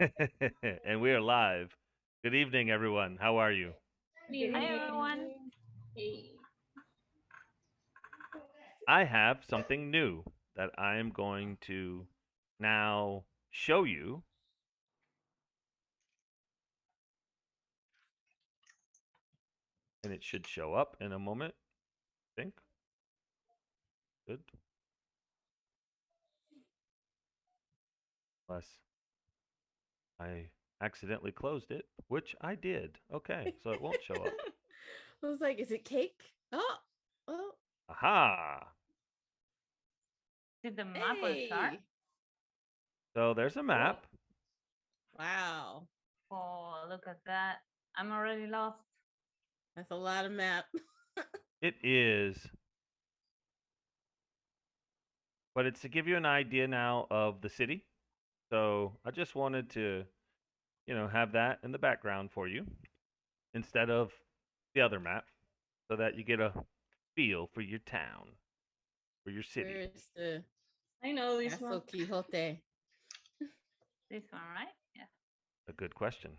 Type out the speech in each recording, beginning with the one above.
And we are live. Good evening, everyone. How are you? Good Hi evening. everyone. Hey. I have something new that I am going to now show you. And it should show up in a moment, I think. Good. Unless I accidentally closed it, which I did. Okay, so it won't show up. I was like, is it cake? Oh, Aha! Did the map or chart? hey. So there's a map. Wow. Oh, look at that. I'm already lost. That's a lot of map. It is, but it's to give you an idea now of the city. So I just wanted to, have that in the background for you instead of the other map so that you get a feel for your town, for your city. Where's the I know this Castle one. Quixote? This one, right? Yeah. A good question.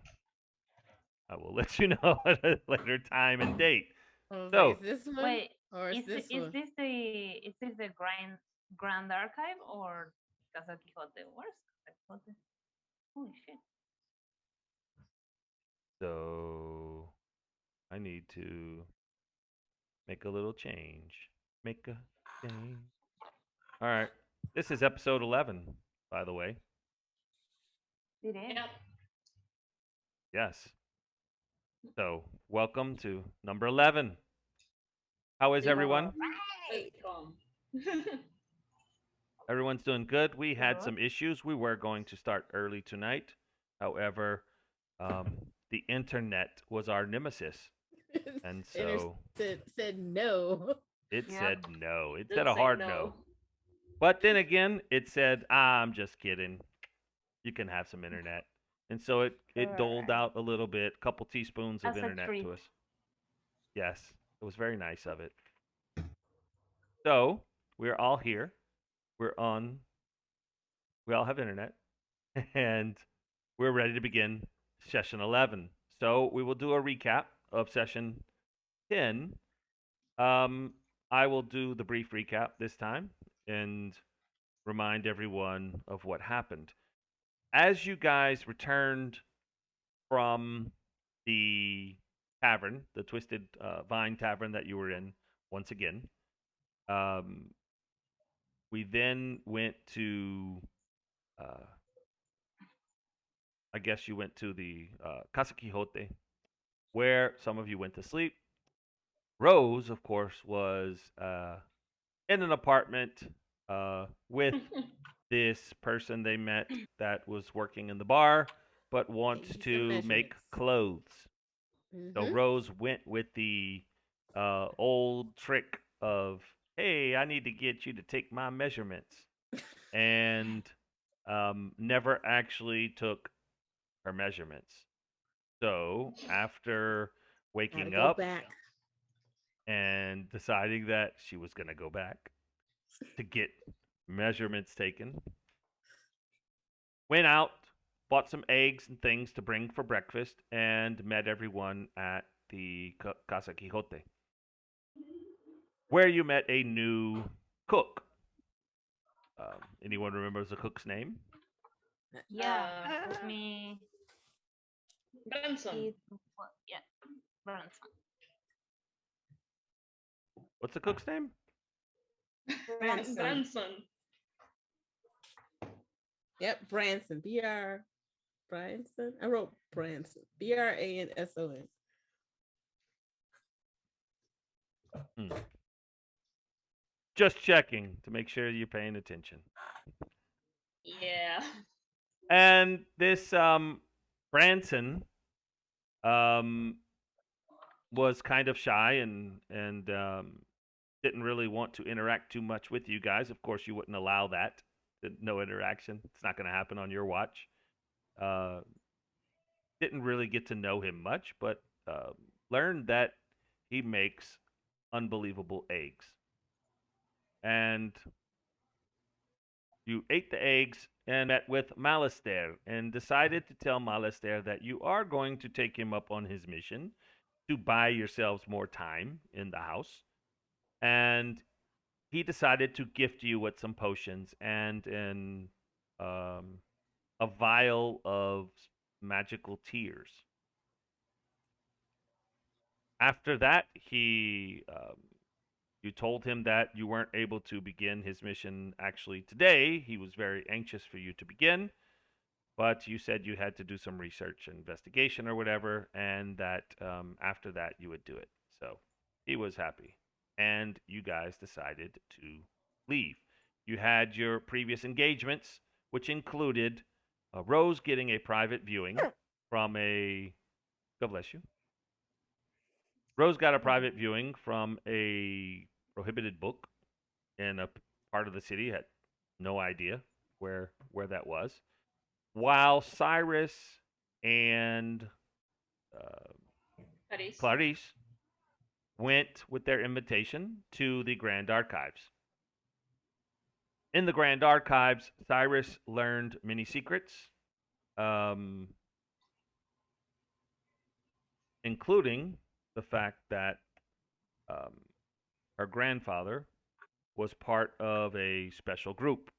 I will let you know at a later time and date. I was like, So, is this one Wait, or is this is one? this the Grand Archive or Casa Quixote? Where's Casa Quixote? Holy shit. so I need to make a little change. Make a change. All right. This is episode 11, by the way. It is. Yep. Yes. So, welcome to number 11. How is everyone? All right. Welcome. Everyone's doing good. We had Good. some issues. We were going to start early tonight. However, the internet was our nemesis. And Inter so said no. it Yep. said no. It said Let's a say hard no. no. But then again, it said, I'm just kidding. You can have some internet. And so it doled Alright. out a little bit, a couple teaspoons of As a internet treat. to us. Yes, it was very nice of it. So we're all here. We're on. We all have internet, and we're ready to begin session 11. So we will do a recap of session 10. Um, I will do the brief recap this time and remind everyone of what happened. As you guys returned from the tavern, the Twisted Vine Tavern that you were in once again, um, we then went to, uh, I guess you went to the Casa Quixote, where some of you went to sleep. Rose, of course, was in an apartment with this person they met that was working in the bar, but wants Gave you some to make measurements. clothes. So Mm-hmm. Rose went with the old trick of, "Hey, I need to get you to take my measurements," and never actually took her measurements. So after Gotta waking go up back. and deciding that she was going to go back to get measurements taken, went out, bought some eggs and things to bring for breakfast, and met everyone at the Casa Quixote, where you met a new cook. Anyone remembers the cook's name? Yeah. uh, Let me Branson. see. Yeah. Branson. What's the cook's name? Branson. Branson. Yep, Branson. Branson. I wrote Branson. Branson. Hmm. Just checking to make sure you're paying attention. Yeah. And this Branson um, was kind of shy and didn't really want to interact too much with you guys. Of course, you wouldn't allow that. No interaction. It's not going to happen on your watch. Uh, didn't really get to know him much, but learned that he makes unbelievable eggs. And you ate the eggs and met with Malester and decided to tell Malester that you are going to take him up on his mission to buy yourselves more time in the house. And he decided to gift you with some potions and um, a vial of magical tears. After that, you told him that you weren't able to begin his mission actually today. He was very anxious for you to begin, but you said you had to do some research and investigation or whatever, and that after that you would do it. So he was happy, and you guys decided to leave. You had your previous engagements, which included Rose getting a private viewing from a. God bless you. Rose got a private viewing from a prohibited book in a part of the city. Had no idea where that was. While Cyrus and uh, Paris. Clarice went with their invitation to the Grand Archives. In the Grand Archives, Cyrus learned many secrets, um, including the fact that um, her grandfather was part of a special group.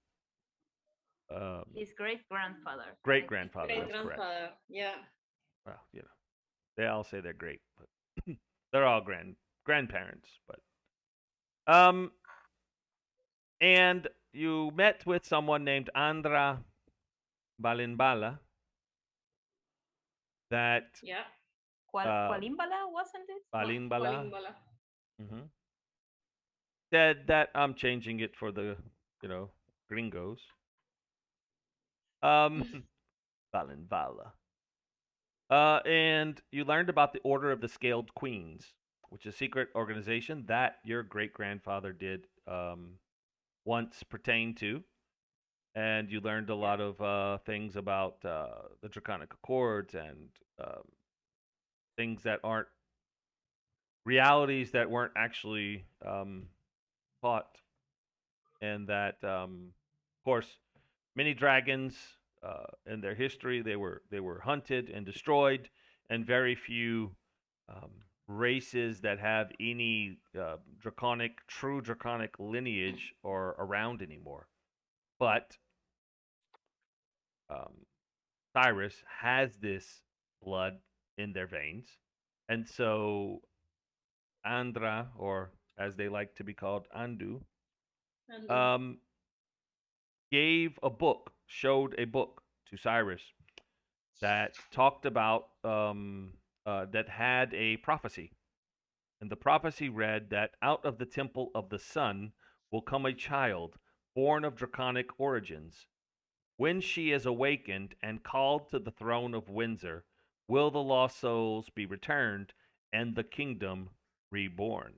Um, His great grandfather. Great grandfather, Great that's correct. grandfather. Yeah. Well, they all say they're great, but they're all grandparents. But and you met with someone named Andra Balinbala that Yeah. um, Qualimbala, wasn't it? Balinbala Kolimbala. mhm, said that I'm changing it for the you know gringos. Um, Balinbala. And you learned about the Order of the Scaled Queens, which is a secret organization that your great grandfather did once pertain to. And you learned a Yeah. lot of things about the Draconic Accords and um, things that aren't realities that weren't actually taught, and that, of course, many dragons in their history they were hunted and destroyed, and very few um, races that have any true draconic lineage are around anymore. But um, Cyrus has this blood in their veins, and so Andra, or as they like to be called, Andu, And um, showed a book to Cyrus that talked about that had a prophecy, and the prophecy read that out of the temple of the sun will come a child born of draconic origins. When she is awakened and called to the throne of Windsor, will the lost souls be returned and the kingdom reborn.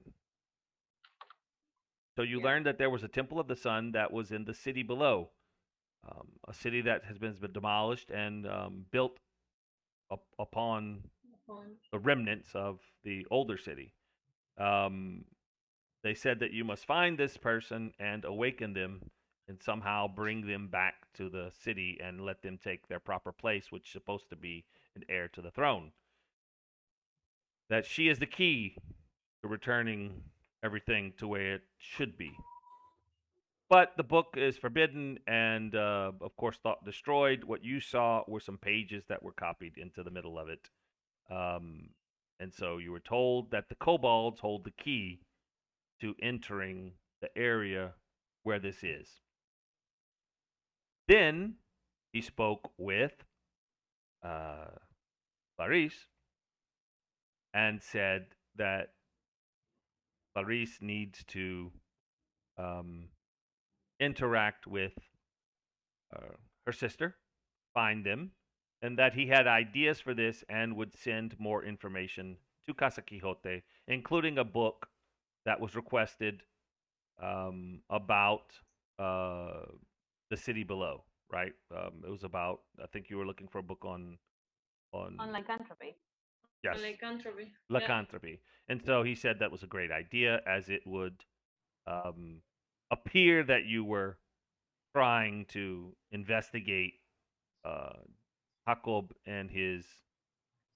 So you yeah. learned that there was a temple of the sun that was in the city below, a city that has been demolished and built upon Um, the remnants of the older city. Um, they said that you must find this person and awaken them and somehow bring them back to the city and let them take their proper place, which is supposed to be an heir to the throne. That she is the key to returning everything to where it should be. But the book is forbidden and, of course, thought destroyed. What you saw were some pages that were copied into the middle of it. Um, and so you were told that the kobolds hold the key to entering the area where this is. Then he spoke with uh, Clarice and said that Clarice needs to um, interact with uh, her sister, find them, and that he had ideas for this and would send more information to Casa Quixote, including a book that was requested about uh, the city below. Right? It was about. I think you were looking for a book on On lycanthropy. yes, Lycanthropy. Yeah. lycanthropy, and so he said that was a great idea, as it would um, appear that you were trying to investigate uh, Jacob and his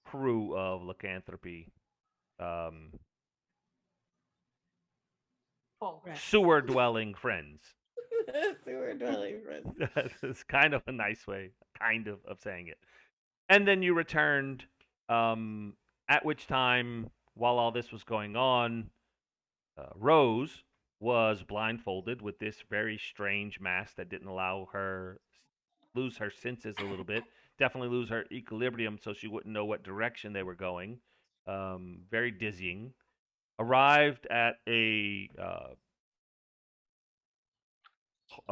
crew of lycanthropy, um, Folks. Rats. sewer dwelling friends. Sewer dwelling friends. That is kind of a nice way, of saying it. And then you returned, um, at which time, while all this was going on, Rose was blindfolded with this very strange mask that didn't allow her lose her senses a little bit, definitely lose her equilibrium so she wouldn't know what direction they were going. Very dizzying. Arrived at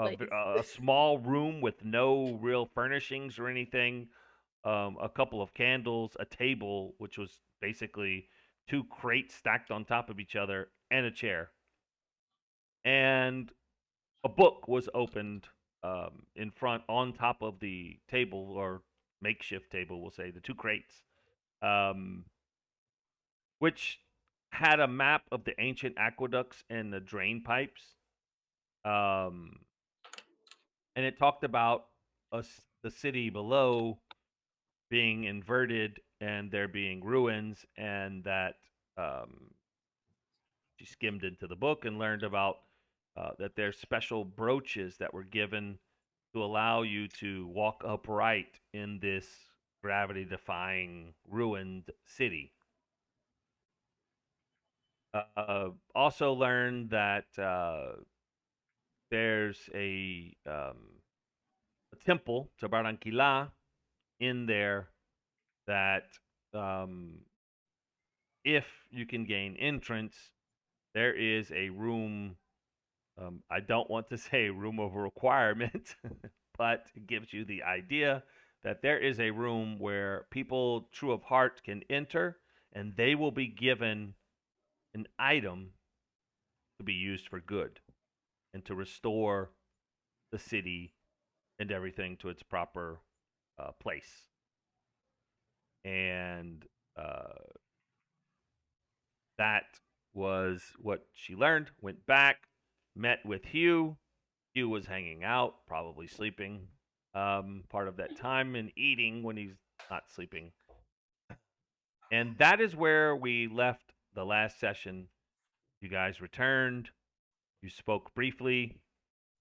Place. a small room with no real furnishings or anything. A couple of candles, a table, which was basically two crates stacked on top of each other, and a chair. And a book was opened in front on top of the table or makeshift table, we'll say, the two crates, um, which had a map of the ancient aqueducts and the drain pipes. Um, and it talked about the city below being inverted and there being ruins, and that um, she skimmed into the book and learned about that there's special brooches that were given to allow you to walk upright in this gravity defying ruined city. Also learned that there's a temple to Barranquilla in there that um, if you can gain entrance, there is a room. I don't want to say room of requirement, but it gives you the idea that there is a room where people true of heart can enter and they will be given an item to be used for good and to restore the city and everything to its proper place. And uh, that was what she learned. Went back, met with Hugh. Hugh was hanging out, probably sleeping part of that time and eating when he's not sleeping. And that is where we left the last session. You guys returned. You spoke briefly.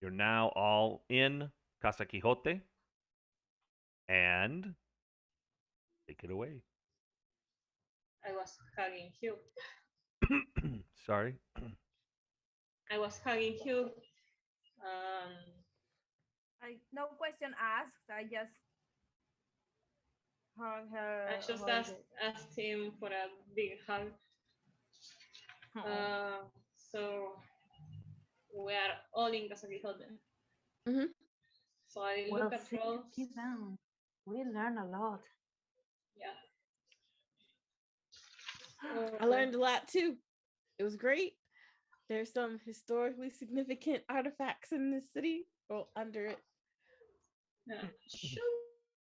You're now all in Casa Quixote. And take it away. I was hugging Hugh. Sorry. I was hugging Hugh. Um, I no question asked. I just hug her. I just Hug asked him for a big hug. So we are all in Casa Quixote. Mhm. So I Well, look at sit, Rose. sit down. We learn a lot. Yeah. I learned a lot too. It was great. There's some historically significant artifacts in this city or under it. Should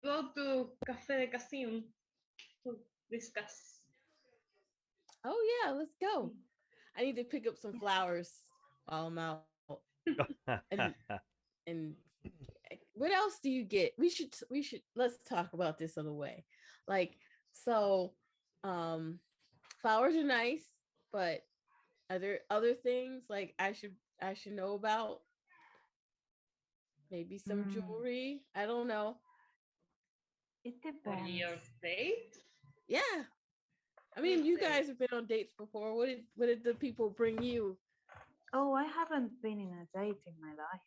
we go to Café de Casim to discuss? Oh yeah, let's go. I need to pick up some flowers while I'm out. And and what else do you get? We should let's talk about this other way. Like so um flowers are nice, but are there other things like I should know about? Maybe some Mm, jewelry. I don't know. it For depends. your date? Yeah. I Your mean, you date. guys have been on dates before. What did the people bring you? Oh, I haven't been in a date in my life,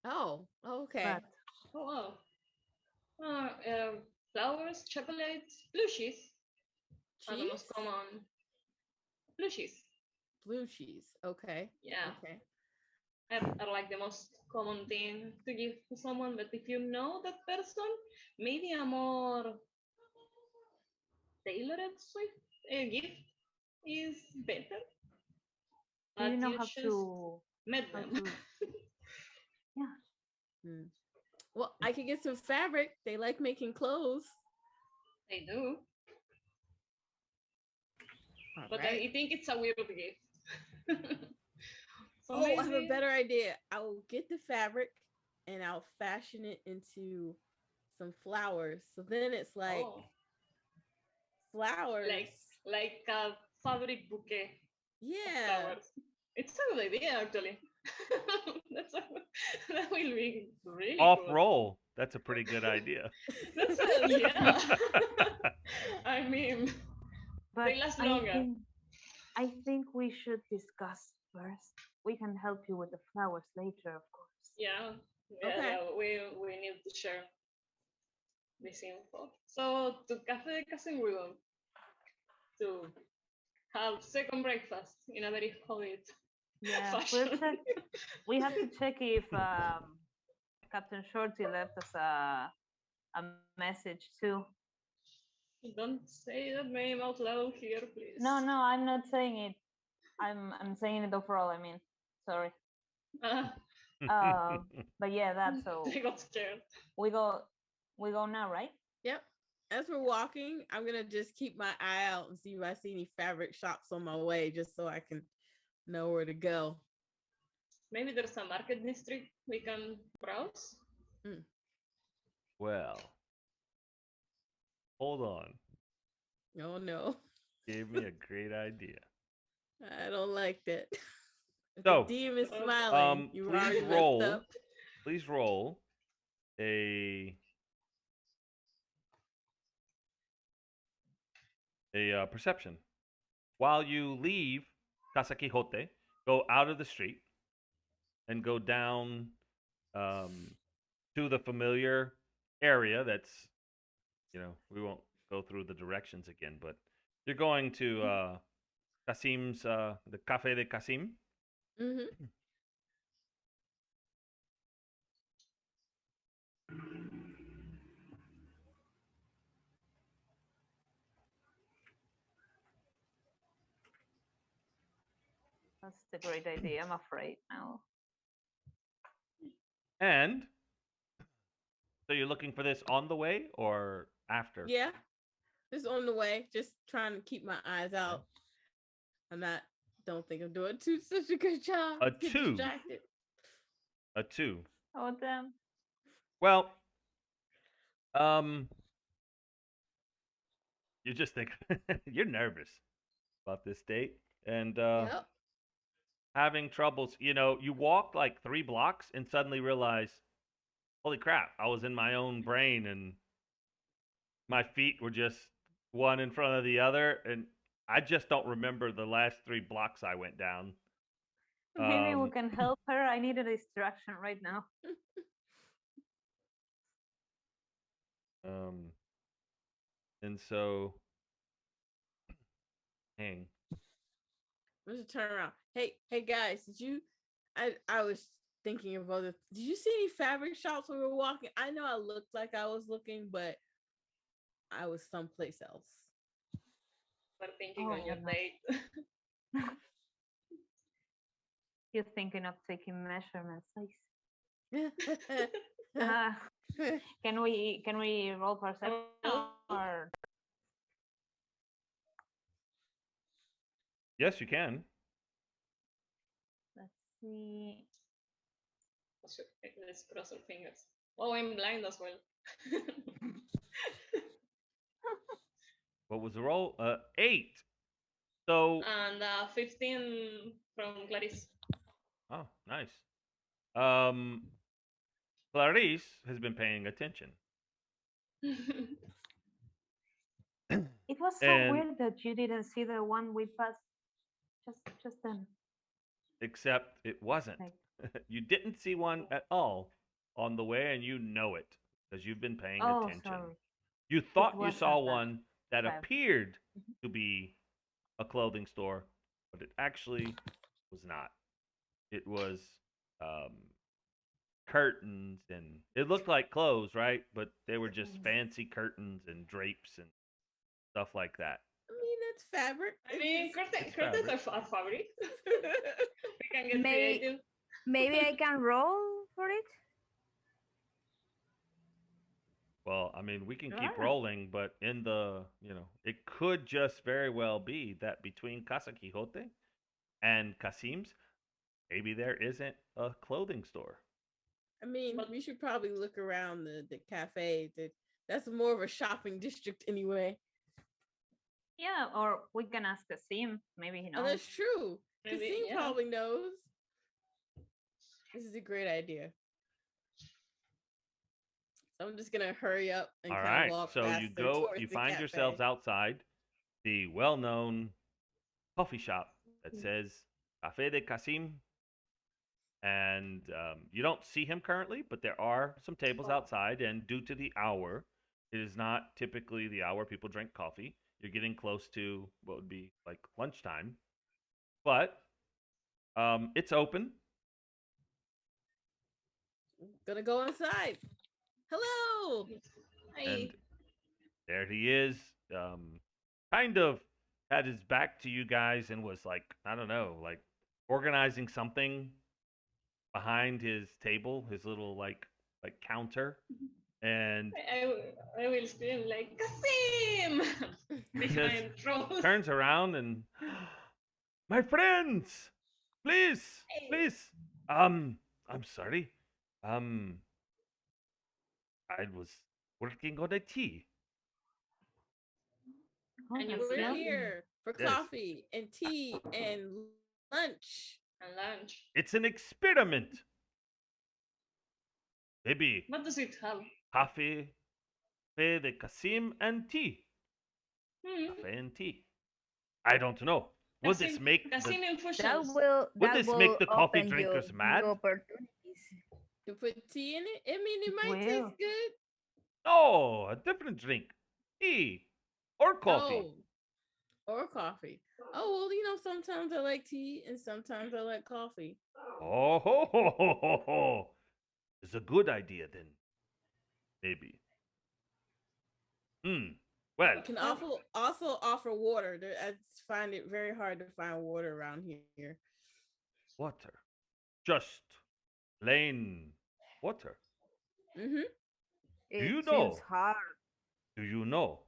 Oh, okay. but Oh wow. Flowers, chocolates, plushies are the most Cheese? common. Plushies. Blue cheese. Okay. Yeah. Okay. Are like the most common thing to give to someone, but if you know that person, maybe a more tailored sweet gift is better. do you But know you just met how them. to yeah. Hmm. Well, I could get some fabric. They like making clothes. They do, All but right. I think it's a weird gift. So Oh, I have a maybe better idea. I will get the fabric and I'll fashion it into some flowers. So then it's like Oh, flowers. like a fabric bouquet of Yeah. flowers. It's a good idea, actually. That will be really Off cool. roll. That's a pretty good idea. That's a, yeah. I mean, But they last longer. I think we should discuss first. We can help you with the flowers later, of course. Yeah, Okay. yeah. We need to share this info. So to Café de Casim we want to have second breakfast in a very hobbit Yeah, fashion. we have to check if Captain Shorty left us a message too. Don't say that name out loud here, please. No, I'm not saying it. I'm saying it overall. I mean, sorry. But yeah, that's so. I got scared. We go now, right? Yep. As we're walking, I'm gonna just keep my eye out and see if I see any fabric shops on my way, just so I can know where to go. Maybe there's a market district we can browse. Well, hold on. Oh no, Gave me a great idea. I don't like that. If So, the DM is smiling, you already please messed roll. up. Please roll a perception. While you leave Casa Quixote, go out of the street and go down to the familiar area. That's, we won't go through the directions again, but you're going to Casim's, the Café de Casim. Mm-hmm. That's a great idea. I'm afraid now. And so you're looking for this on the way or after? Yeah, just on the way. Just trying to keep my eyes out. I'm not. Don't think I'm doing such a good job. A Get 2. distracted. A 2. Oh damn. Well, you just think you're nervous about this date and Yep. having troubles. You walk like 3 blocks and suddenly realize, holy crap, I was in my own brain and my feet were just one in front of the other, and I just don't remember the last 3 blocks I went down. Maybe we can help her. I need a distraction right now. And so, hang. Let's just turn around. Hey guys, did you? I was thinking of other. Did you see any fabric shops when we were walking? I know I looked like I was looking, but I was someplace else. We're thinking Oh, on your goodness. date. You're thinking of taking measurements, please. Yeah. Can we roll perception or Yes, you can. let's see. Let's cross our fingers. Oh, I'm blind as well. What was the roll? 8. So, And 15 from Clarice. oh, nice. Clarice has been paying attention. It was so And weird that you didn't see the one we passed just then. except it wasn't. Like, You didn't see one at all on the way, and you know it because you've been paying oh, attention. sorry. You thought you was saw at that one that time. appeared to be a clothing store, but it actually was not. It was curtains, and it looked like clothes, right? But they were just fancy curtains and drapes and stuff like that. I mean, that's fabric. I mean, It's curtains are fabric. We can get creative. Maybe I can roll for it. Well, I mean, we can keep Sure. rolling, but it could just very well be that between Casa Quixote and Casim's, maybe there isn't a clothing store. I mean, But we should probably look around the cafe. That's more of a shopping district anyway. Yeah, or we can ask Kasim. Maybe he Oh, knows. that's true. maybe, Kasim yeah. probably knows. This is a great idea. So I'm just gonna hurry up and All kind of right. walk So you faster go, towards you the find yourselves cafe. outside the well-known coffee shop that says Café de Casim, and you don't see him currently, but there are some tables outside. And due to the hour, it is not typically the hour people drink coffee. You're getting close to what would be like lunchtime, but it's open. Gonna go inside. Hello. And I there he is, um, kind of had his back to you guys and was like, I don't know, like organizing something behind his table, his little like counter, and I will scream like Kasim he says, behind Rose. turns around and, my friends, please, Hey, please, um, I'm sorry, um, I was working on a tea. Oh, and you that's We're couldn't lovely. here for Yes, coffee and tea and lunch. and lunch. it's an experiment. Maybe What does it have? coffee, Cafe de Kasim and tea. Hmm. Cafe and tea. I don't know. Would this Kasim, make the Kasim That infusions. will would that this make will the coffee open drinkers new mad? opportunities. To put tea in it. I mean, it It might will. taste good. No, a different drink. Tea or coffee. Oh, or coffee. Oh well, sometimes I like tea and sometimes I like coffee. Oh ho ho ho ho ho. It's a good idea then. Maybe. Hmm. Well, You can Well, also offer water. I find it very hard to find water around here. water. Just plain water. Mm-hmm. Do It you seems know? hard. Do you know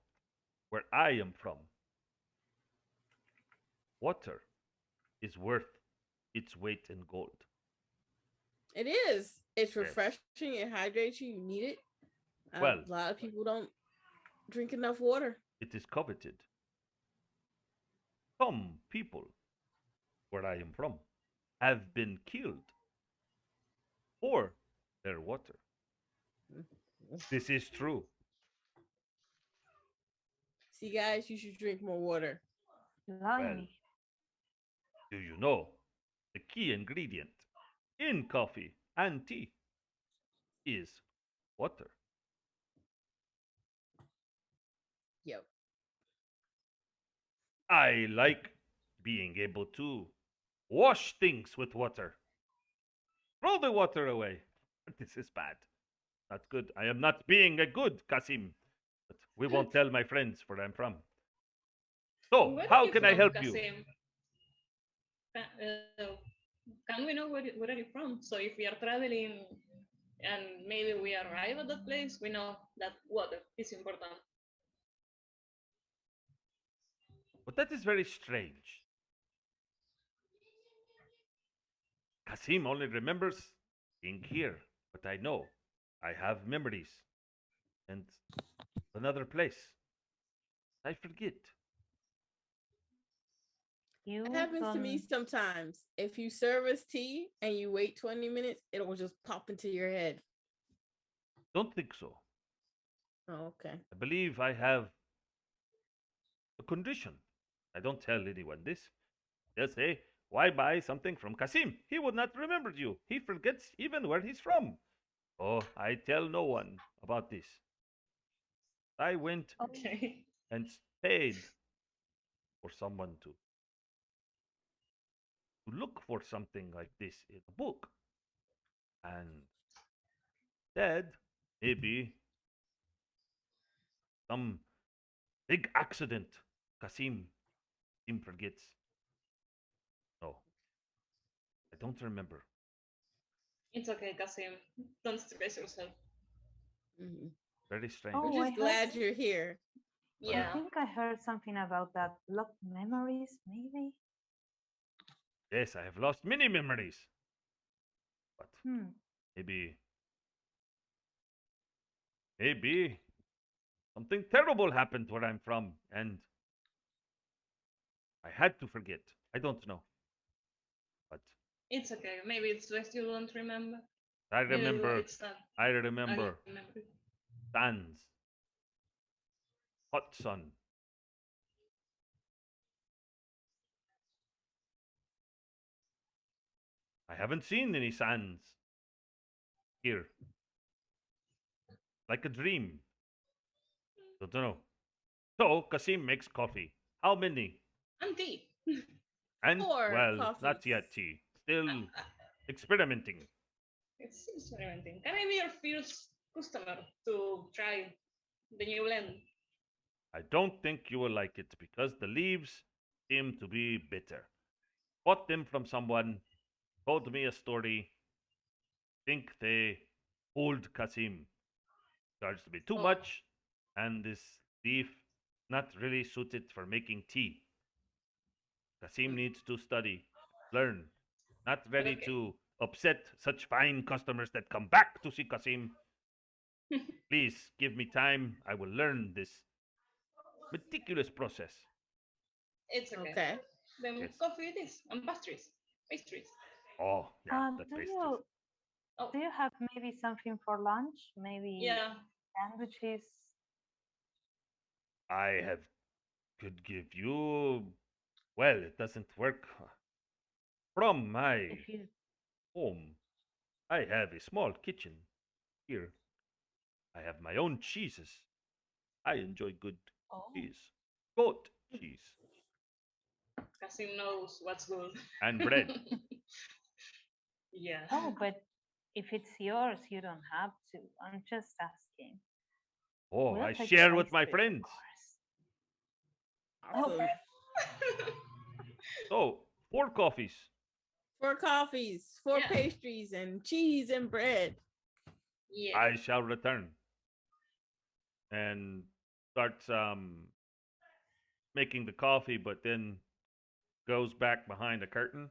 where I am from? Water is worth its weight in gold. It is. It's Yes. refreshing. It hydrates you. You need it. A Well, lot of people don't drink enough water. it is coveted. Some people, where I am from, have been killed for their water. This is true. See, guys, you should drink more water. Well, Blimey. do you know the key ingredient in coffee and tea is water? Yep. I like being able to wash things with water. Throw the water away. This is bad. Not good. I am not being a good Kasim. But we won't tell my friends where I'm from. So, where are how you can I from, help you? Kasim? Can we know where are you from? So if we are traveling and maybe we arrive at that place, we know that water is important. But that is very strange. Kasim only remembers being here, but I know I have memories and another place. I forget. It You happens to me don't. sometimes. If you serve us tea and you wait 20 minutes, it'll just pop into your head. Don't think so. Oh, okay. I believe I have a condition. I don't tell anyone this. They'll say, why buy something from Kasim? He would not remember you. He forgets even where he's from. Oh, I tell no one about this. I went Okay. and paid for someone to look for something like this in a book. And said, maybe some big accident. Kasim forgets. No, I don't remember. It's okay, Kasim. Don't stress yourself. Mhm. Very strange. We're Oh, I just heard. glad you're here. I Yeah. think I heard something about that. Locked memories, maybe. Yes, I have lost many memories. But Hmm. maybe Maybe something terrible happened where I'm from, and I had to forget. I don't know, but It's okay. Maybe it's best you don't remember. I Maybe remember. it's not I a good remember memory. sands, hot sun. I haven't seen any sands here. Like a dream. Don't know. So Kasim makes coffee. How many? And tea. And Four well, not coffees. yet tea. Still experimenting. It's experimenting. Can I be your first customer to try the new blend? I don't think you will like it because the leaves seem to be bitter. Bought them from someone, told me a story, think they fooled Kasim. Charged me too Oh, much, and this leaf not really suited for making tea. Kasim needs to study, learn, not ready okay. to upset such fine customers that come back to see Kasim. Please give me time. I will learn this meticulous process. It's okay. Okay. Then Yes. coffee it is. And pastries. Pastries. Oh, yeah, the Do pastries. you Oh, do you have maybe something for lunch? Maybe yeah. sandwiches? I have could give you. Well, it doesn't work from my If you home. I have a small kitchen here. I have my own cheeses. I enjoy good oh cheese, goat cheese, Kasim knows what's good. and bread. Yeah. oh, but if it's yours, you don't have to. I'm just asking. Oh, We'll I take the share with my pastries, of friends. course. Awesome. Okay. So, 4 coffees. Four coffees, four Yeah. pastries, and cheese and bread. Yeah. I shall return and starts making the coffee, but then goes back behind a curtain.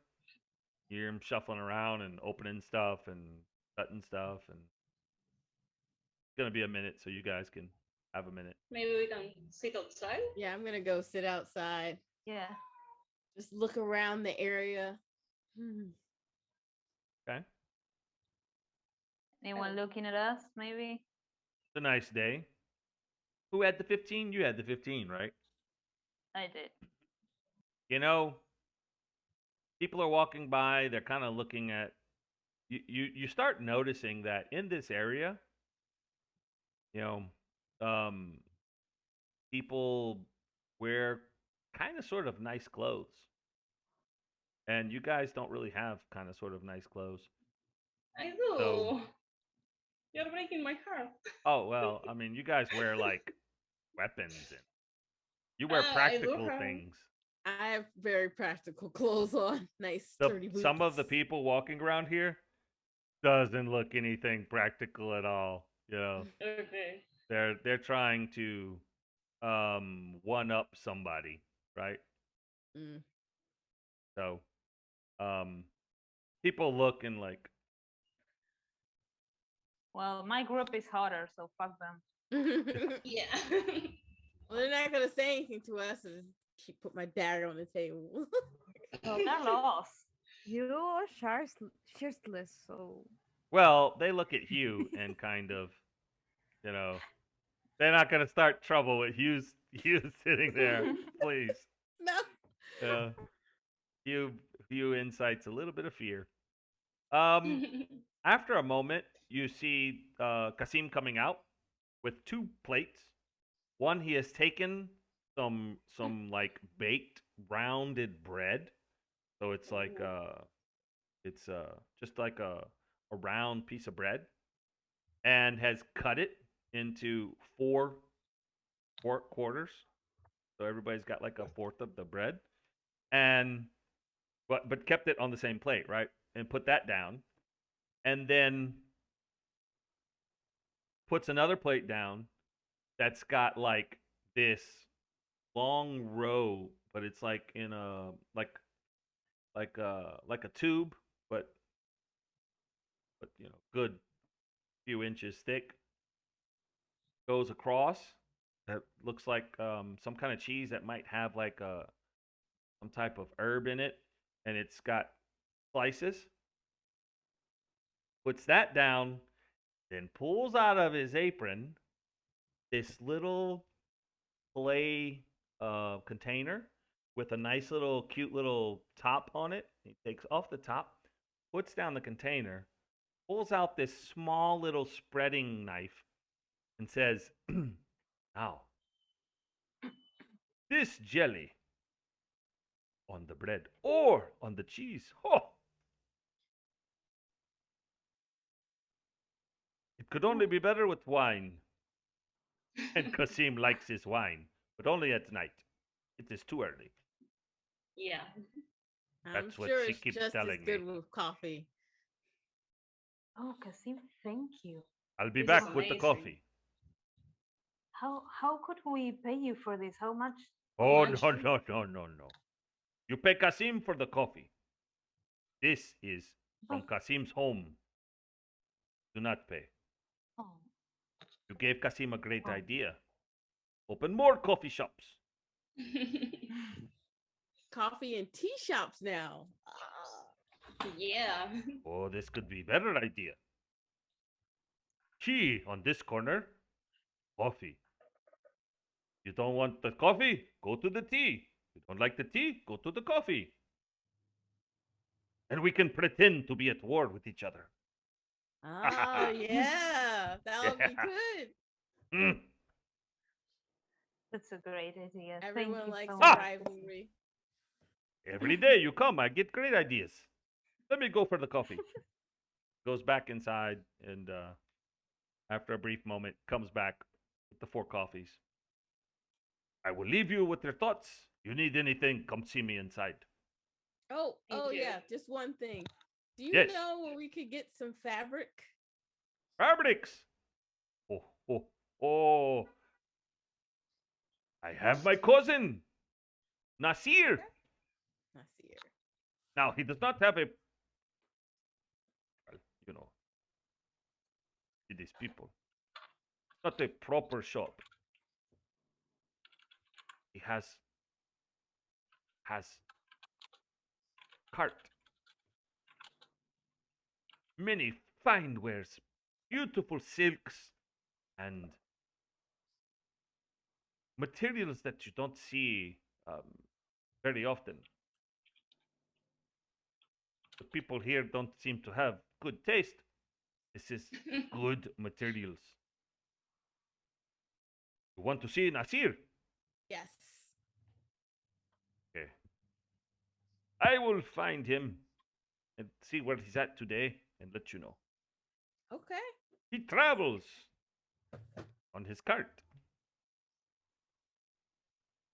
You hear him shuffling around and opening stuff and cutting stuff, and it's gonna be a minute, so you guys can have a minute. Maybe we can sit outside. Yeah, I'm gonna go sit outside. Yeah. Just look around the area. Okay, Anyone looking at us? Maybe it's a nice day. Who had the 15? You had the 15, right? I did. You know, people are walking by. They're kind of looking at you. You start noticing that in this area, you know, people wear kind of sort of nice clothes, and you guys don't really have kind of sort of nice clothes. I So, do. You're breaking my heart. oh well, I mean, you guys wear like weapons and you wear I do practical have. things. I have very practical clothes on. Nice The sturdy boots. some of the people walking around here doesn't look anything practical at all. You know, Okay. they're trying to one up somebody, right? Mm. So um people look and like, Well, my group is hotter, so fuck them. Yeah. Well, they're not gonna say anything to us and keep put my dagger on the table. Well, they're lost. You are shirtless, so well, they look at Hugh and kind of, you know, they're not gonna start trouble with Hugh sitting there, please. No. Uh, Hugh Hugh incites a little bit of fear. Um, after a moment, you see Kasim coming out with 2 plates. One, he has taken some like baked rounded bread, so it's like Ooh. it's just like a round piece of bread, and has cut it into four quarters. So everybody's got like a fourth of the bread, and but kept it on the same plate, right? And put that down, and then puts another plate down that's got like this long row, but it's like in a like a tube, but good few inches thick goes across. That looks like some kind of cheese that might have like some type of herb in it, and it's got slices. Puts that down, then pulls out of his apron this little clay container with a nice little cute little top on it. He takes off the top, puts down the container, pulls out this small little spreading knife, and says, "Now, this jelly on the bread or on the cheese. Oh, it could only be better with wine." And Kasim likes his wine, but only at night. It is too early. Yeah. I'm That's what sure she it's keeps just as telling good me. with coffee. Oh, Kasim, thank you. I'll be This is back with the amazing. coffee. How could we pay you for this? How much? How Oh, much? no, no, no, no, no. You pay Kasim for the coffee. This is from But Kasim's home. Do not pay. oh, You gave Kasim a great oh. idea. Open more coffee shops. Coffee and tea shops now. Ah. Yeah. Oh, this could be a better idea. Tea on this corner, coffee. You don't want the coffee? Go to the tea. You don't like the tea? Go to the coffee. And we can pretend to be at war with each other. Oh yeah, that would be Yeah. good. Mm. That's a great idea. Thank Everyone you likes so a much. Ah! rivalry. Every day you come, I get great ideas. Let me go for the coffee. Goes back inside and after a brief moment comes back with the four coffees. I will leave you with your thoughts. You need anything, come see me inside. Oh, Thank oh you. yeah, just one thing. Do you Yes. know where we could get some fabric? Fabrics. Oh, oh, oh. I have my cousin, Nasir. I see her. Now, he does not have a, well, you know, it is people. Not a proper shop. He has cart, many fine wares, beautiful silks, and materials that you don't see very often. The people here don't seem to have good taste. This is good materials. You want to see Nasir? Yes. Okay. I will find him and see where he's at today and let you know. Okay. He travels on his cart.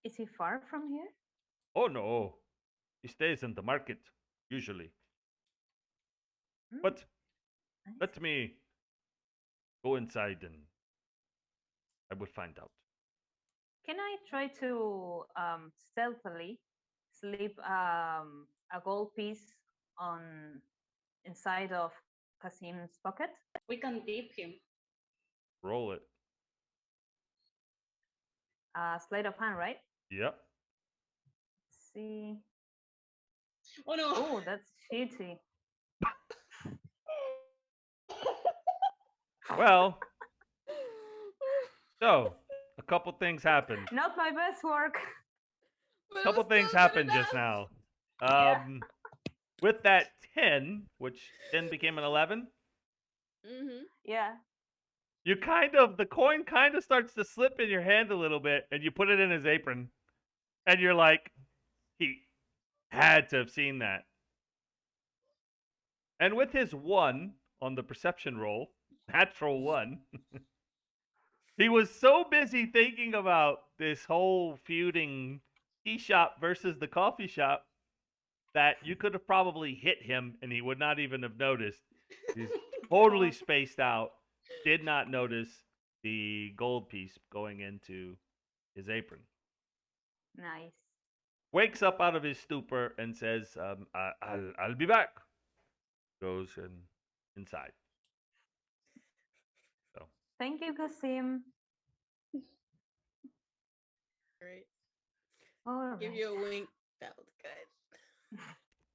Is he far from here? Oh no, he stays in the market usually. Hmm, But nice. let me go inside and I will find out. Can I try to stealthily slip a gold piece on inside of Kasim's pocket? We can tip him. Roll it. Sleight of hand, right? Yep. Let's see. Oh no. Oh, that's shitty. Well, so a couple things happened. Not my best work. But A it couple was things still good happened just enough. now. Yeah. With that 10, which 10 became an 11, Mm-hmm. Yeah. you kind of, the coin kind of starts to slip in your hand a little bit and you put it in his apron. And you're like, he had to have seen that. And with his 1 on the perception roll, natural 1, he was so busy thinking about this whole feuding tea shop versus the coffee shop that you could have probably hit him and he would not even have noticed. He's totally spaced out, did not notice the gold piece going into his apron. Nice. Wakes up out of his stupor and says, I'll be back. Goes inside. So Thank you, Kasim. All Give right. you a wink. That was good.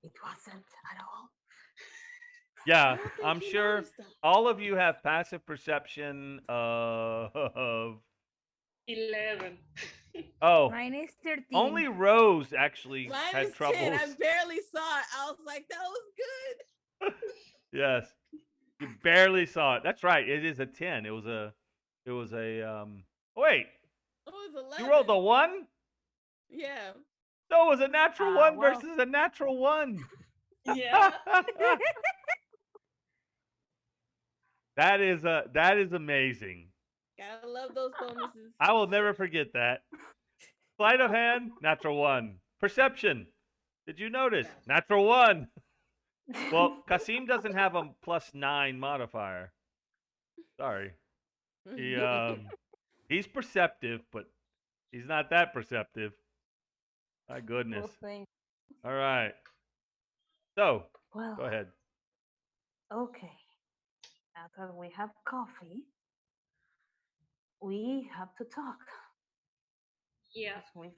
It wasn't at all. I Yeah, don't think I'm he sure noticed that. all of you have passive perception of. 11. Oh, Mine is 13. only Rose actually Mine is had 10. I troubles. barely saw it. I was like, that was good. Yes, you barely saw it. That's right. It is a 10. It was a. Oh, wait, It was you rolled 11. a one. Yeah. So it was a natural one Well, versus a natural one. Yeah. That is amazing. Gotta love those bonuses. I will never forget that. Sleight of hand, natural one. Perception. Did you notice? Yeah. Natural one. Well, Kasim doesn't have a +9 modifier. Sorry. He he's perceptive, but he's not that perceptive. My goodness. poor thing. All right. So, Well, go ahead. okay. Now that we have coffee, we have to talk Yeah. because we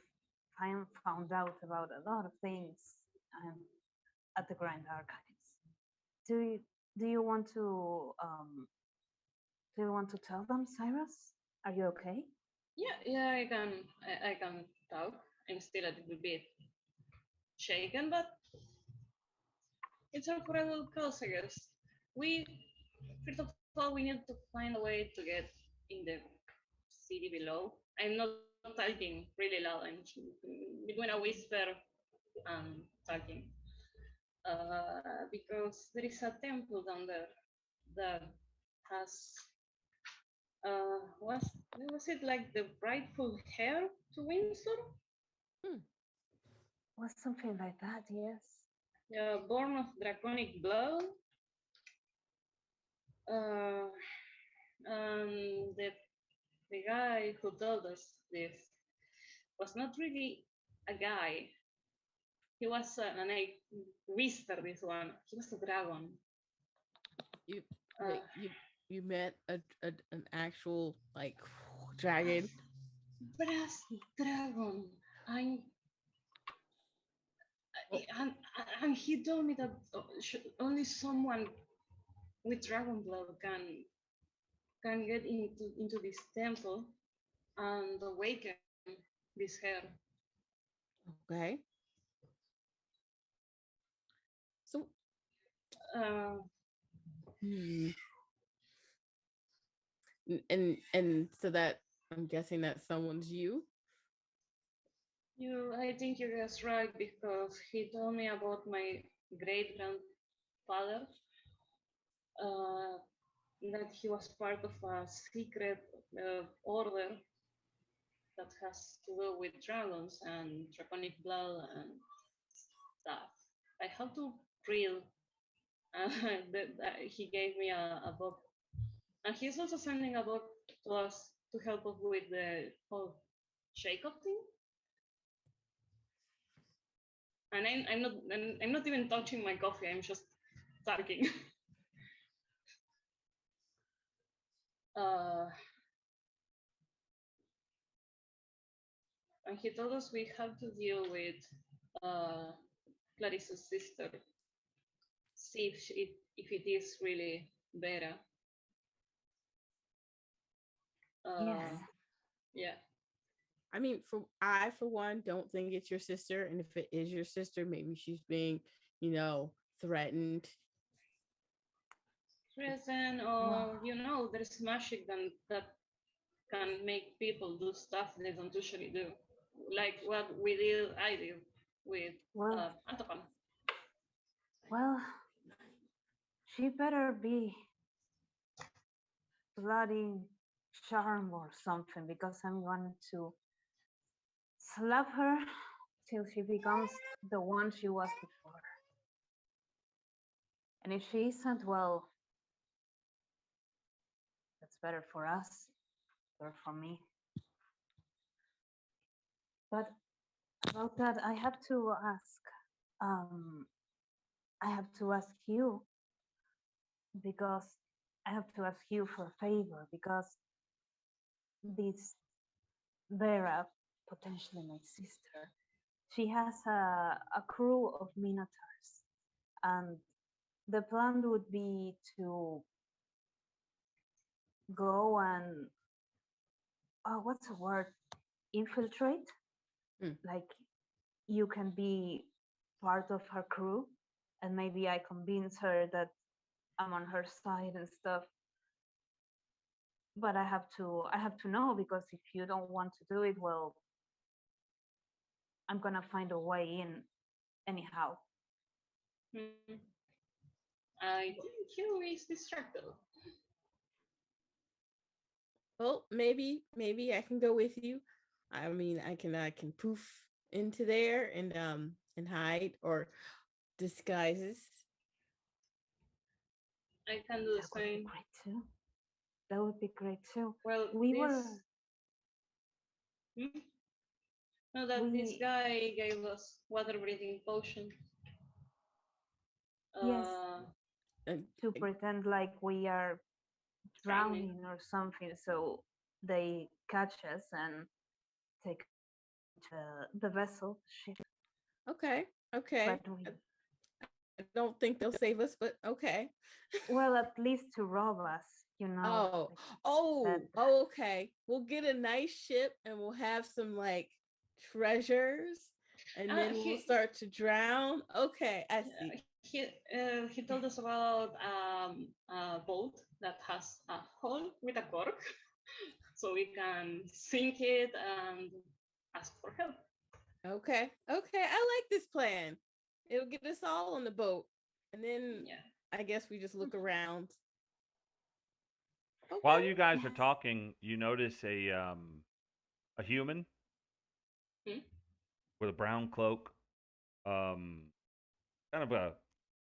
found out about a lot of things um, at the Grand Archives. Do you do you want to tell them, Cyrus? Are you okay? Yeah, yeah, I can talk. I'm still a little bit shaken, but it's all for a good cause, I guess. We first of all we need to find a way to get in the city below. I'm not talking really loud. I'm between a whisper and talking. Because there is a temple down there that has was it like the rightful heir to Windsor? Hmm. Was something like that? Yes. Yeah, born of draconic blood. Uh, and the guy who told us this was not really a guy. He was and I whispered this one. He was a dragon. You Uh, wait, you met an actual like dragon. brass dragon. I'm, Oh, and, and he told me that only someone with dragon blood can get into this temple and awaken this hair. okay. So Uh, hmm. And so that I'm guessing that someone's you. I think you guys right because he told me about my great grandfather. Uh, that he was part of a secret order that has to do with dragons and draconic blood and stuff. I have to read. Uh, that he gave me a book, and he's also sending a book to us to help us with the whole shake-up thing. And I'm not even touching my coffee. I'm just talking. uh, and he told us we have to deal with uh, Clarissa's sister, see if it is really Vera. Yes. Uh, yeah, I mean, for one don't think it's your sister, and if it is your sister, maybe she's being, threatened. present, Well, or there's magic that can make people do stuff they don't usually do, like what I did with well, Antopan. well. She better be bloody charm or something because I'm going to slap her till she becomes the one she was before. And if she isn't, well, that's better for us, better for me. But about that, I have to ask. Um, I have to ask you because I have to ask you for a favor because this Vera, potentially my sister, she has a crew of minotaurs, and the plan would be to go and what's the word? Infiltrate. Mm. Like you can be part of her crew, and maybe I convince her that I'm on her side and stuff. But I have to know, because if you don't want to do it, well, I'm gonna find a way in anyhow. Hmm. I think Hugh is distracted. Well, maybe I can go with you. I mean, I can poof into there and hide or disguises. I can do the That would be same. great too. That would be great too. Well, We were this hmm? No, that this we guy gave us water breathing potion. yes, Uh, And to pretend like we are drowning. drowning or something, so they catch us and take us into the vessel ship. okay, okay. But we, I don't think they'll save us, but okay. well, at least to rob us, you know, Oh, like that. oh, okay. We'll get a nice ship and we'll have some like treasures and Ah, then we'll start to drown. Okay, I see. he told us about a boat that has a hole with a cork, so we can sink it and ask for help. Okay, okay. I like this plan. It'll get us all on the boat. And then Yeah. I guess we just look around. While Okay. you guys are Yes. talking, you notice a human Hmm? with a brown cloak, um, kind of a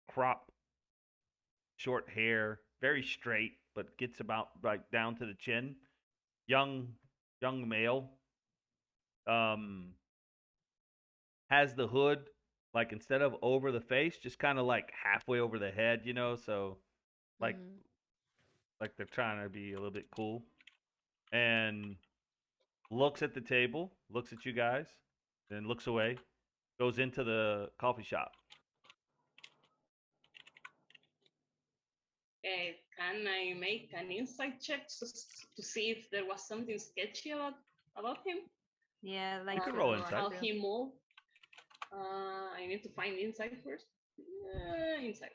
crop, short hair, very straight, but gets about like down to the chin. Young, young male. Um, has the hood like instead of over the face, just kind of like halfway over the head, so like Mm. like they're trying to be a little bit cool. And looks at the table, looks at you guys, then looks away, goes into the coffee shop. Can I make an insight check to see if there was something sketchy about him Yeah, You like can to roll do or us insight. how too. he moved? I need to find insight first. Insight.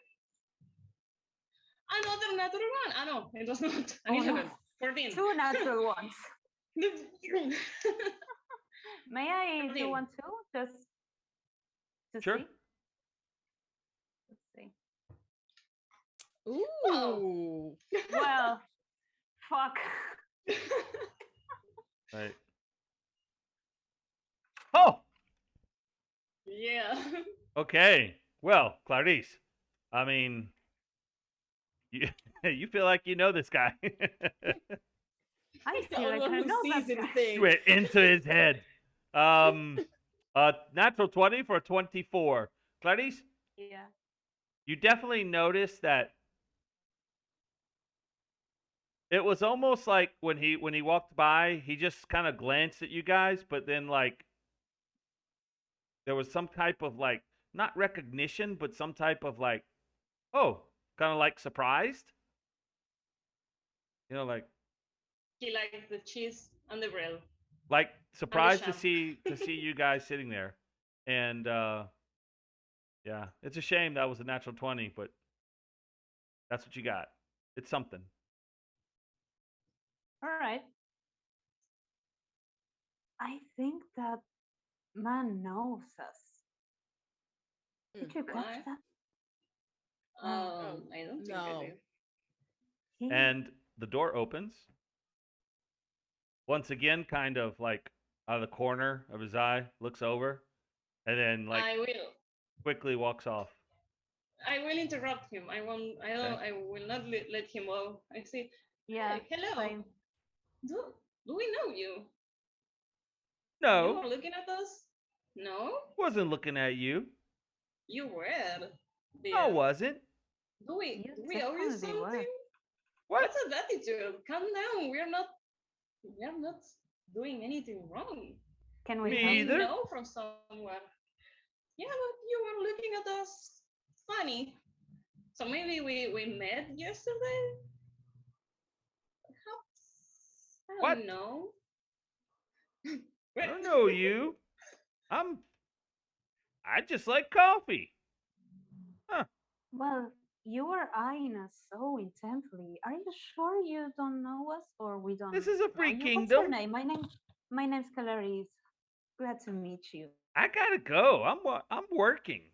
Another natural one. Ah, no, it was not an Oh no, 11. 14. two natural ones. 14. May I do one too, just to Sure. see? Let's see. Well, Ooh. Well, fuck. Right. Oh, yeah. okay. Well, Clarice, I mean, you you feel like you know this guy. I He's the feel only like one I who know sees that guy. anything. Went into his head. Um, Natural 20 for 24. Clarice, Yeah. you definitely noticed that it was almost like when he walked by, he just kind of glanced at you guys, but then like there was some type of like not recognition, but some type of like, oh, kind of like surprised. Like He likes the cheese and the bread like and the surprised to sham. see you guys sitting there. And yeah, it's a shame that was a natural 20, but that's what you got. It's something. All right. I think that man knows us. Did Mm. you catch Why? that? No. Oh I don't think I no. did. He. And the door opens once again, kind of like out of the corner of his eye, looks over, and then like I will. quickly walks off. I will interrupt him. I won't. I Okay. don't. I will not let him go. I say, Yeah. hey, hello. Same. Do do we know you? You No, were looking at us? No, wasn't looking at you. you were. No, Dear. wasn't. You Do we owe you definitely were. something? What? What's that attitude? Calm down. We are not doing anything wrong. Can we Me help We you? either. know from somewhere. Yeah, but you were looking at us funny. So maybe we met yesterday? Perhaps? I What? don't know. I don't know you. I'm. I just like coffee. Huh. Well, you are eyeing us so intently. Are you sure you don't know us or we This don't is a know free you? What's your kingdom. name? My name's Clarice. Glad to meet you. I gotta go. I'm working.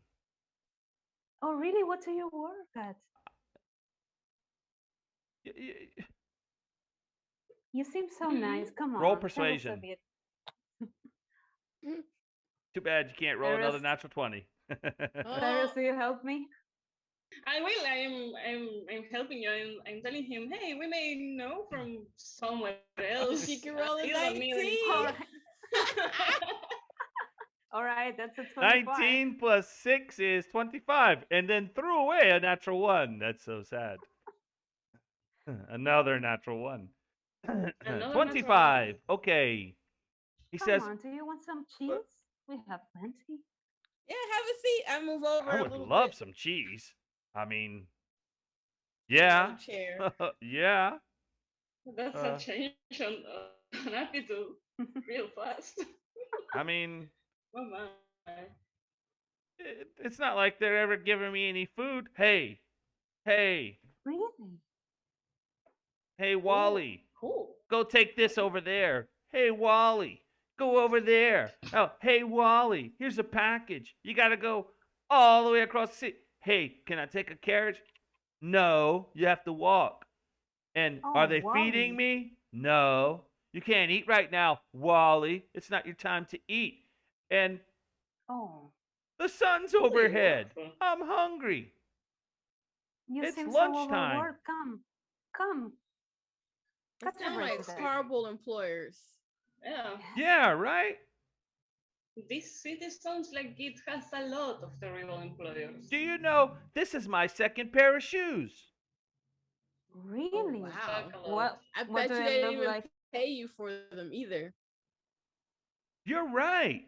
Oh, really? What do you work at? Y- y- You seem so Mhm. nice. Come Roll on, tell us a persuasion. bit. Too bad you can't roll another Clarice, natural 20. Clarice, Oh, will you help me? I will. I'm helping you. I'm telling him, hey, we may know from somewhere she else. can roll a You don't need 19. any All help. right, all right. That's a 25. 19 plus 6 is 25, and then threw away a natural 1. That's so sad. Another natural 1. Another natural one. 25. Okay. He Come says, on, do you want some "But cheese? We have plenty. Yeah, have a seat. I move over I a would little love bit. some cheese. I mean, Another yeah. chair. Yeah. That's a Uh, change on attitude real fast. I mean, Oh my. it's not like they're ever giving me any food. Hey, hey, Really? hey, Oh, Wally. cool. Go take this over there. Hey, Wally, go over there. Oh, hey, Wally, here's a package. You got to go all the way across the city. Hey, can I take a carriage? No, you have to walk. And are Oh, they feeding Wally. me? No. You can't eat right now, Wally. It's not your time to eat. And Oh, the sun's Really overhead. workful. I'm hungry. you It's seem so lunchtime. overworked. Come, They catch a sound break like today. horrible employers. Yeah. Yes. Yeah, right? This city sounds like it has a lot of terrible employers. Do you know this is my second pair of shoes? Oh, Really? fuck Wow. a lot. I What bet do you they they look didn't even like? pay you for them either. You're right.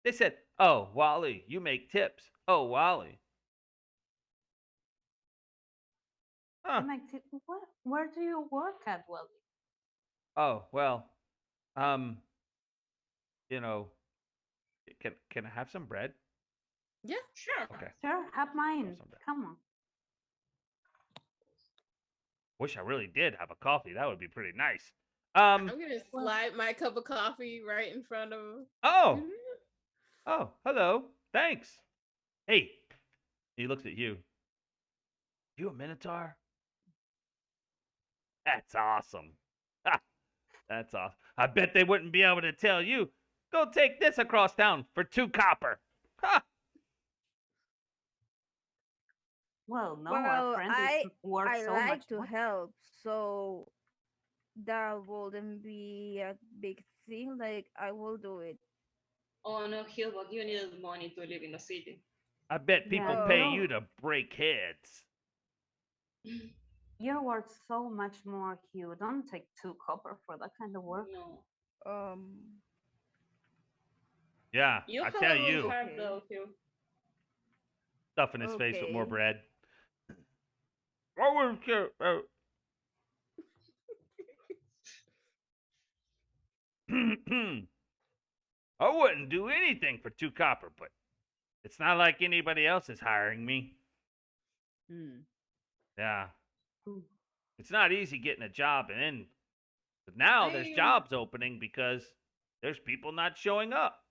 They said, "Oh, Wally, you make tips." Oh, Wally. Huh. What? Where do you work at, Wally? Oh, well. Um, you know, can I have some bread? Yeah, Sure. Okay. Sure, have Have mine. some bread. Come on. Wish I really did have a coffee. That would be pretty nice. I'm gonna Well, slide my cup of coffee right in front of him. Oh. Oh, hello. Thanks. Hey. He looks at you. You a minotaur? That's awesome. Ha, that's awesome. I bet they wouldn't be able to tell you. Go take this across town for 2 copper. Ha. well, no, our Well, friend is I worth I so much like to more. help, so that wouldn't be a big thing. Like I will do it. Oh no, Hilbert, you need money to live in the city. I bet Yeah, people pay Oh, you to break heads. you're worth so much more, Hugh. Don't take 2 copper for that kind of work. No. um, Yeah, You I have tell a good you. heart okay, though, Hugh. Stuffing his face with more okay. bread. I wouldn't care. I wouldn't do anything for 2 copper, but it's not like anybody else is hiring me. Hmm. Yeah, Hmm. it's not easy getting a job, and then but now there's I jobs opening because there's people not showing up.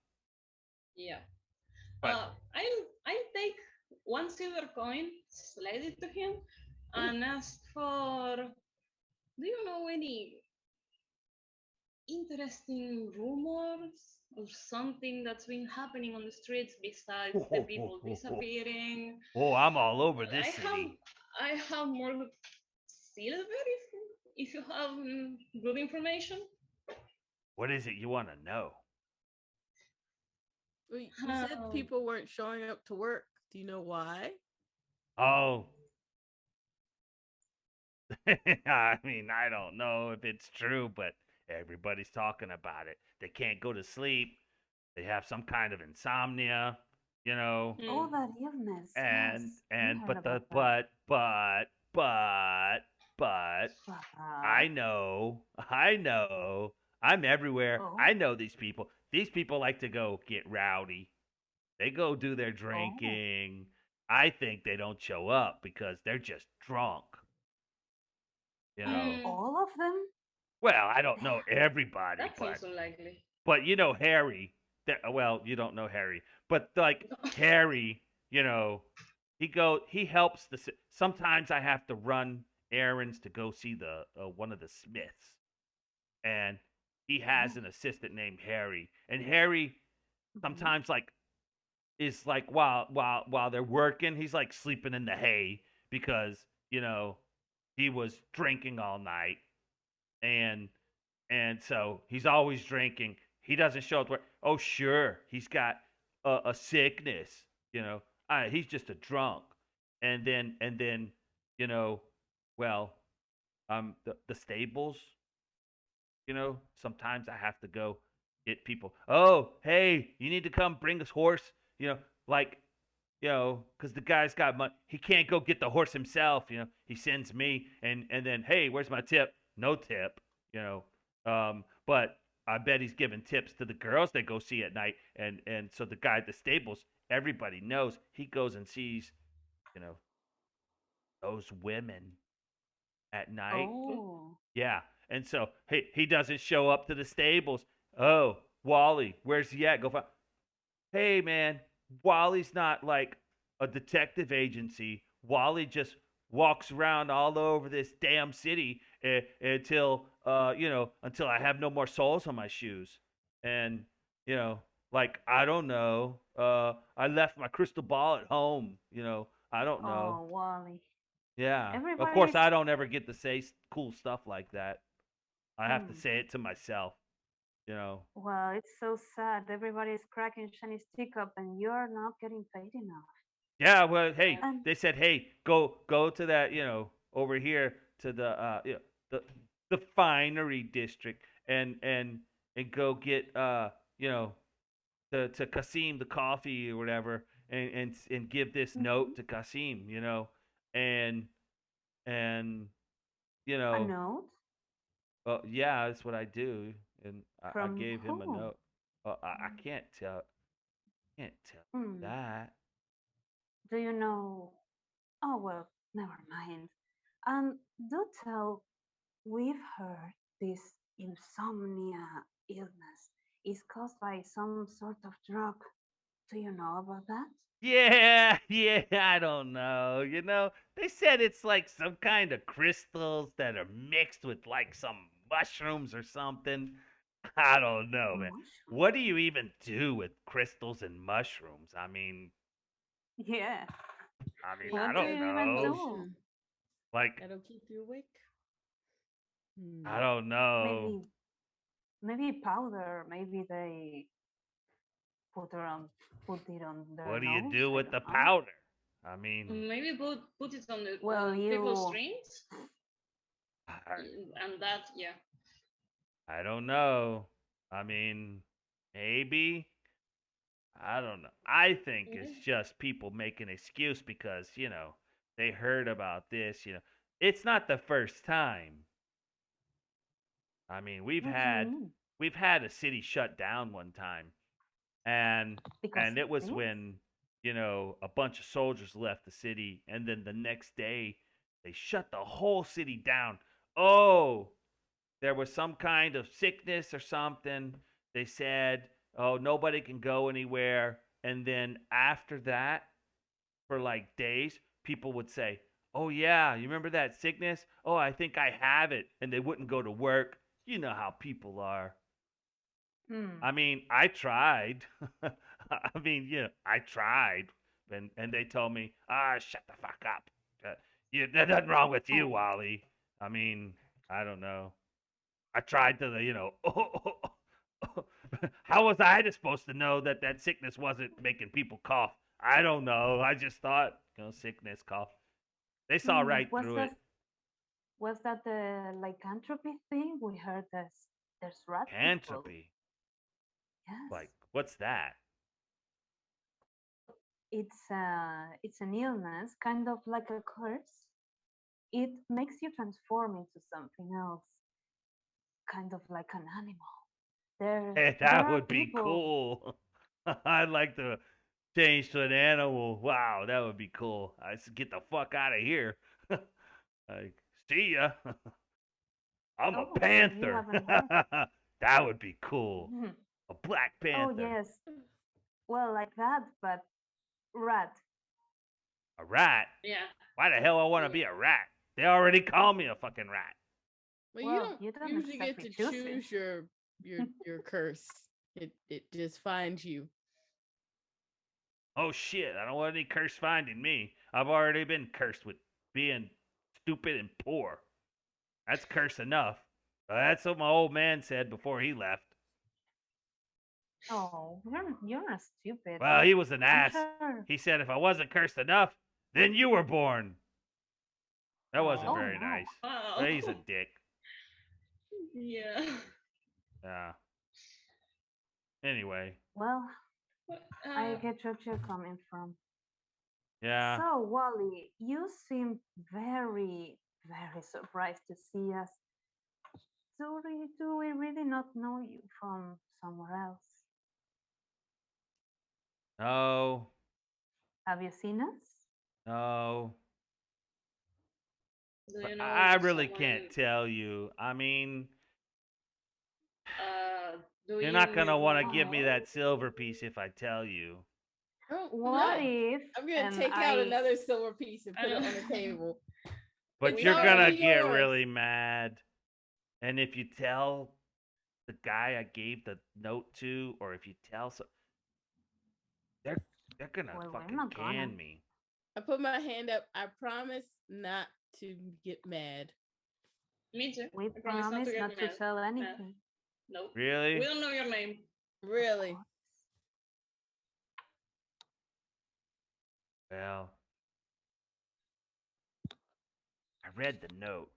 yeah. But I'll take one silver coin, slide it to him, ooh, and ask for. Do you know any interesting rumors or something that's been happening on the streets besides the people disappearing? oh, I'm all over I this have city. I have more silver if you have good information. What is it you want to know? Well, you said Um, people weren't showing up to work. Do you know why? Oh, I mean, I don't know if it's true, but everybody's talking about it. They can't go to sleep. They have some kind of insomnia, you know, Oh, Mm. that illness. and Yes, we and heard but the about that. but But I know, I'm everywhere. oh, I know these people. These people like to go get rowdy. They go do their oh, drinking. I think they don't show up because they're just drunk, you know. Mm. all of them. Well, I don't know everybody, That sounds unlikely. but you know Harry. Well, you don't know Harry, but like Harry, you know, he helps sometimes I have to run errands to go see the one of the Smiths, and he has Oh, an assistant named Harry, and Harry mhm. sometimes like is like while they're working, he's like sleeping in the hay because you know he was drinking all night, and so he's always drinking. He doesn't show up to work. Oh sure, he's got a sickness, you know. He's just a drunk, and then you know, well, the stables, you know, sometimes I have to go get people. Oh, hey, you need to come bring this horse. You know, like, you know, because the guy's got money. He can't go get the horse himself. You know, he sends me, and then, hey, where's my tip? No tip. You know, but I bet he's giving tips to the girls that go see at night, and so the guy at the stables, everybody knows he goes and sees, you know, those women at night. Oh, Yeah. And so he doesn't show up to the stables. Oh, Wally, where's he at? Go find. Hey, man, Wally's not like a detective agency. Wally just walks around all over this damn city until you know until I have no more soles on my shoes. And you know, like I don't know. I left my crystal ball at home. You know, I don't know. oh, Wally. Yeah. Of course, Everybody's. I don't ever get to say cool stuff like that. I have to Hmm. say it to myself, you know. Well, it's so sad. Everybody's cracking Shani's teacup, and you're not getting paid enough. Yeah, well, hey, And they said, hey, go to that, you know, over here to the the the finery district and go get you know, to Kasim the coffee or whatever and give this mhm, note to Kasim, you know, and and you a know, note yeah, that's what I do, and I from gave him a who? note. I can't tell you Hmm. that. Do you know? Oh well, never mind. And do tell. We've heard this insomnia illness is caused by some sort of drug. Do you know about that? Yeah, yeah, I don't know. You know, they said it's like some kind of crystals that are mixed with like some mushrooms or something. I don't know, man. Mushroom. What do you even do with crystals and mushrooms? Yeah. I What do don't Maybe you a even know. do? potion Like, that'll keep you awake. I Hmm. don't know. Maybe maybe powder. Maybe they put it on their What do you nose. do I with don't the know. powder? I mean, Maybe put it Well, on people's you. drinks, I, and that, yeah. I don't know. I mean, maybe. I don't know. I think it's Maybe. just people making excuse because, you know, they heard about this, you know. It's not the first time. I mean, What do you mean? we've had a city shut down one time and Because it of was this? when, you know, a bunch of soldiers left the city and then the next day they shut the whole city down. Oh, there was some kind of sickness or something. They said, "Oh, nobody can go anywhere." And then after that, for like days, people would say, "Oh yeah, you remember that sickness? Oh, I think I have it." And they wouldn't go to work. You know how people are. Hmm. I mean, I tried. I tried. And they told me, shut the fuck up. There's nothing wrong with you, Oh. Wally. I mean, I don't know. I tried to, you know, how was I supposed to know that that sickness wasn't making people cough? I don't know. I just thought, you know, sickness, cough. They saw Hmm. right through it. Was that the lycanthropy thing? We heard there's rat people. Lycanthropy. Yes. Like, what's that? It's an illness, kind of like a curse. It makes you transform into something else, kind of like an animal. Hey, There that are would be people. cool. I'd like to change to an animal. Wow, that would be cool. I should get the fuck out of here. Like, see ya. I'm a Oh, so you panther. haven't heard? That would be cool. Mhm. A black Oh panther. yes, well, like that, but rat. A rat. Yeah. Why the hell I want to Yeah. be a rat? They already call me a fucking rat. Well, you Well, don't you don't usually get exactly to choose it. choose your curse. It just finds you. Oh shit, I don't want any curse finding me. I've already been cursed with being stupid and poor. That's curse enough. That's what my old man said before he left. Oh, you're not stupid. Well, he was an I'm ass. sure. He said if I wasn't cursed enough, then you were born. That wasn't Oh Oh, very no. nice. wow. But he's a dick. Yeah. Yeah. Anyway. Well, But, I get what you're coming from. Yeah. So, Wally, you seem very, very surprised to see us. Do we really not know you from somewhere else? No. Have you seen us? No. do you I know really someone can't tell you. I mean, do you're you not gonna want to give me Oh, that silver piece if I tell you. Oh what no! if? I'm gonna And take out I. another silver piece and I put it know. on the table. But It's you're We gonna already can. get yours. really mad. And if you tell the guy I gave the note to, or if you tell so, they're they're gonna Well, we're fucking not gonna. can me. I put my hand up. I promise not to get mad. Me too. We I promise not to promise get not to mad. tell Uh, anything. no. We Really? don't know your name. Really? Well, I read the note.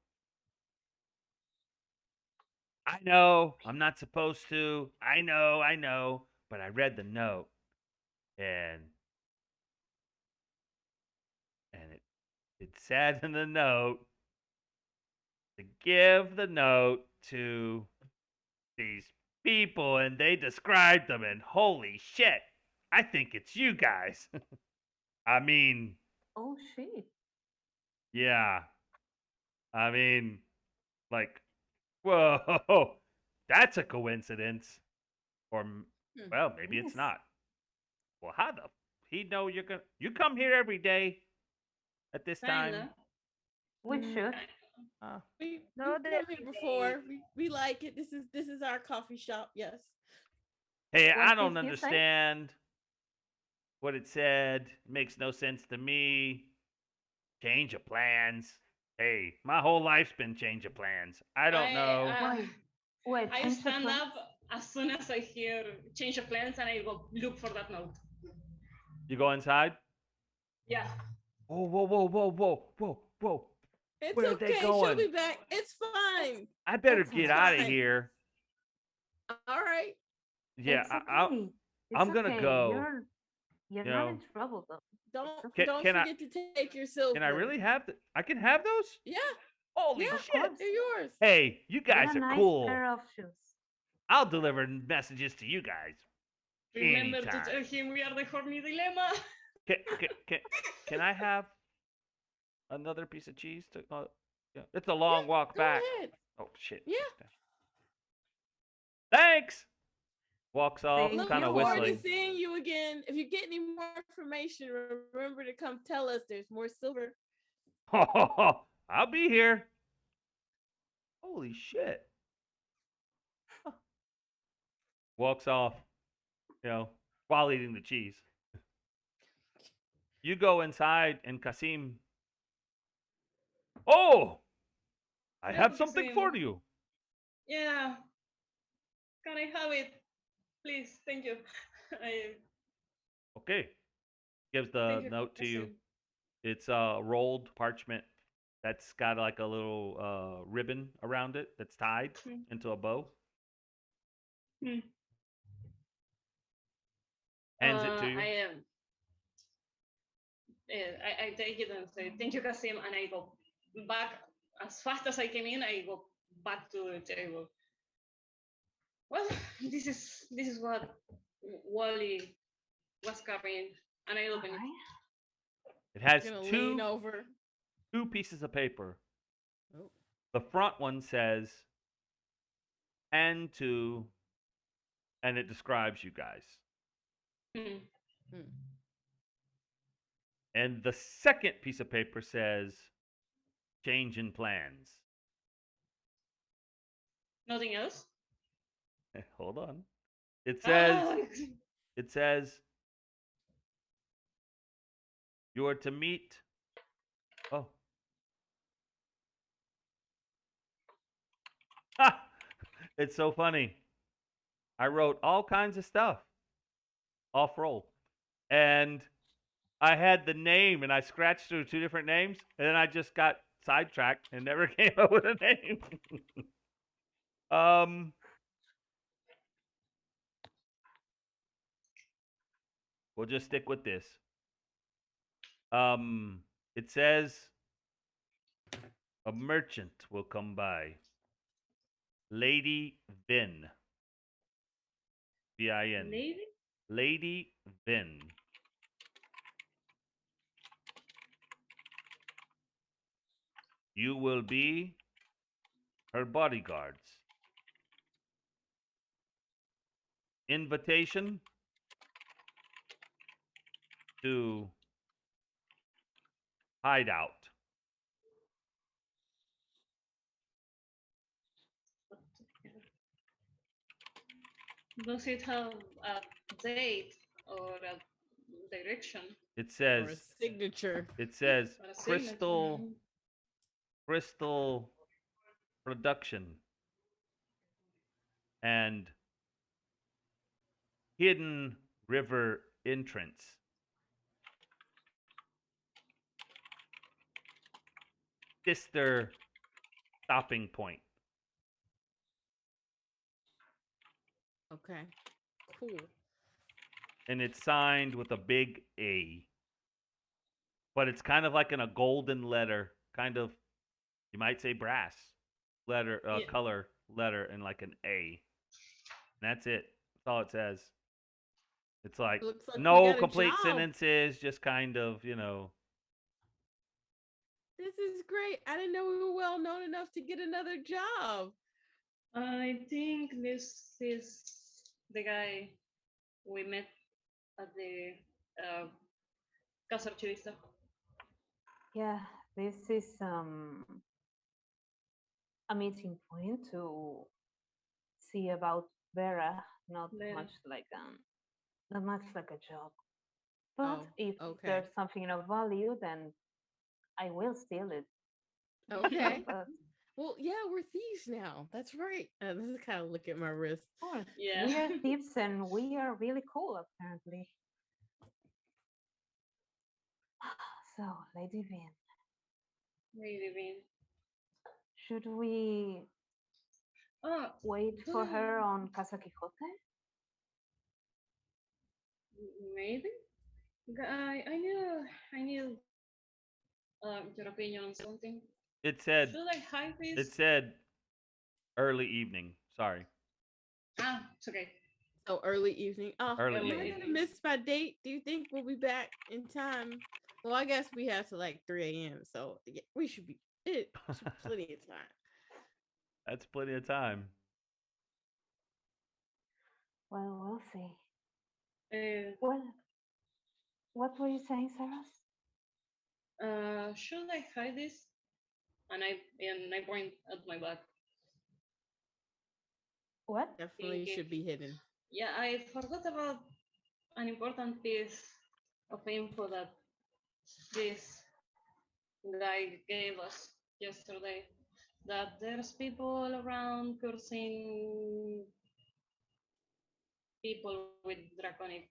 I know I'm not supposed to. I know, but I read the note, and it said in the note to give the note to these people, and they described them, and holy shit, I think it's you guys. I mean, Oh shit. yeah, I mean, like, whoa, that's a coincidence, or Hmm. well, maybe it's Yes. not. Well, how the he know you're gonna you come here every day at this time? Kinda. We should. Kinda. Uh, We've Not come here every day. before. We like it. This is our coffee shop. Yes. hey, I What did don't he say? understand what it said. It makes no sense to me. Change of plans. Hey, my whole life's been change of plans. I don't I know. Wait, I change the stand plans? up as soon as I hear change of plans and I go look for that note. You go inside? Yeah. Oh, whoa, whoa, whoa, whoa, whoa, whoa. It's Where are they okay. She'll going? be back. It's fine. I better It's get It's out of alright. fine. here. All right. Yeah, It's okay. It's I'm gonna okay. go. You're You not in know, trouble though. It's Don't can, okay. don't can I forget to take your can I silver. really have the? I can have those? Yeah. Holy Yeah. Of shit! course. They're yours. Hey, you Get a guys are nice cool. pair of shoes. I'll deliver messages to you guys Remember to anytime. tell him we are the horny dilemma. Can, can, can, can I have another piece of cheese? Yeah. It's a long Yeah. walk Go back. ahead. Oh shit. Yeah. Thanks. Walks off, Thank Looking kind you, of forward to whistling. Wally. seeing you again. If you get any more information, remember to come tell us. There's more silver. I'll be here. Holy shit. Walks off, while eating the cheese. You go inside, and Kasim. Oh, I Thank have you, something Kasim. for you. Yeah. Can I have it? Please. Thank you. I, Okay. Gives thank the you, note to you. Kasim. It's rolled parchment that's got like a little ribbon around it that's tied Hmm. into a bow. Hmm. Hands it to I you. am. I take it and say thank you, Kasim, and I go back as fast as I came in. I go back to the table. Well, this is what Wally was carrying, and I All open it. right. It has Gonna lean two over. two pieces of paper. Oh, The front one says and to, and it describes you guys. Hmm. hmm. And the second piece of paper says change in plans. Nothing else. Hold on. It says Ah, it says you are to meet. Oh, it's so funny. I wrote all kinds of stuff off roll, and I had the name, and I scratched through two different names, and then I just got sidetracked and never came up with a name. um, we'll just stick with this. Um, it says a merchant will come by. Lady Vin. Vin. lady. Lady Vin. You will be her bodyguards. Invitation to hideout. Does it have a date or a direction It Or a says signature. or a signature? Crystal production and hidden river entrance. Sister stopping point. Okay. Cool. And it's signed with a big A. But it's kind of like in a golden letter, kind of, you might say brass letter, Yeah. color letter, and like an A. And that's it. That's all it says. It's like Looks like we no got a complete job. sentences, just kind of. This is great. I didn't know we were well known enough to get another job. I think this is the guy we met at the uh, Casa Archivista. Yeah, this is a meeting point to see about Vera, not There. much like not much like a job. But Oh, if okay. there's something of value, then I will steal it. Okay. But Well, yeah, we're thieves now. That's right. This is kind of look at my wrist. of course, Yeah. we are thieves and we are really cool apparently. So, Lady Vin, Maybe been. should we Oh, wait do for her I- on Casa Quixote? maybe. I need your opinion on something. It said Should I hide it this? said early evening. Sorry, Ah, it's okay. So early evening. Oh, early am Early I evening. gonna evening. miss my date? Do you think we'll be back in time? Well, I guess we have to like 3 a.m. So yeah, we should be it should be plenty of time. That's plenty of time. Well, we'll see. Uh, Well, what were you saying, Sarah? should I hide this? And I point at my back, What? Definitely thinking, should be hidden. yeah, I forgot about an important piece of info that this guy gave us yesterday. That there's people around cursing people with draconic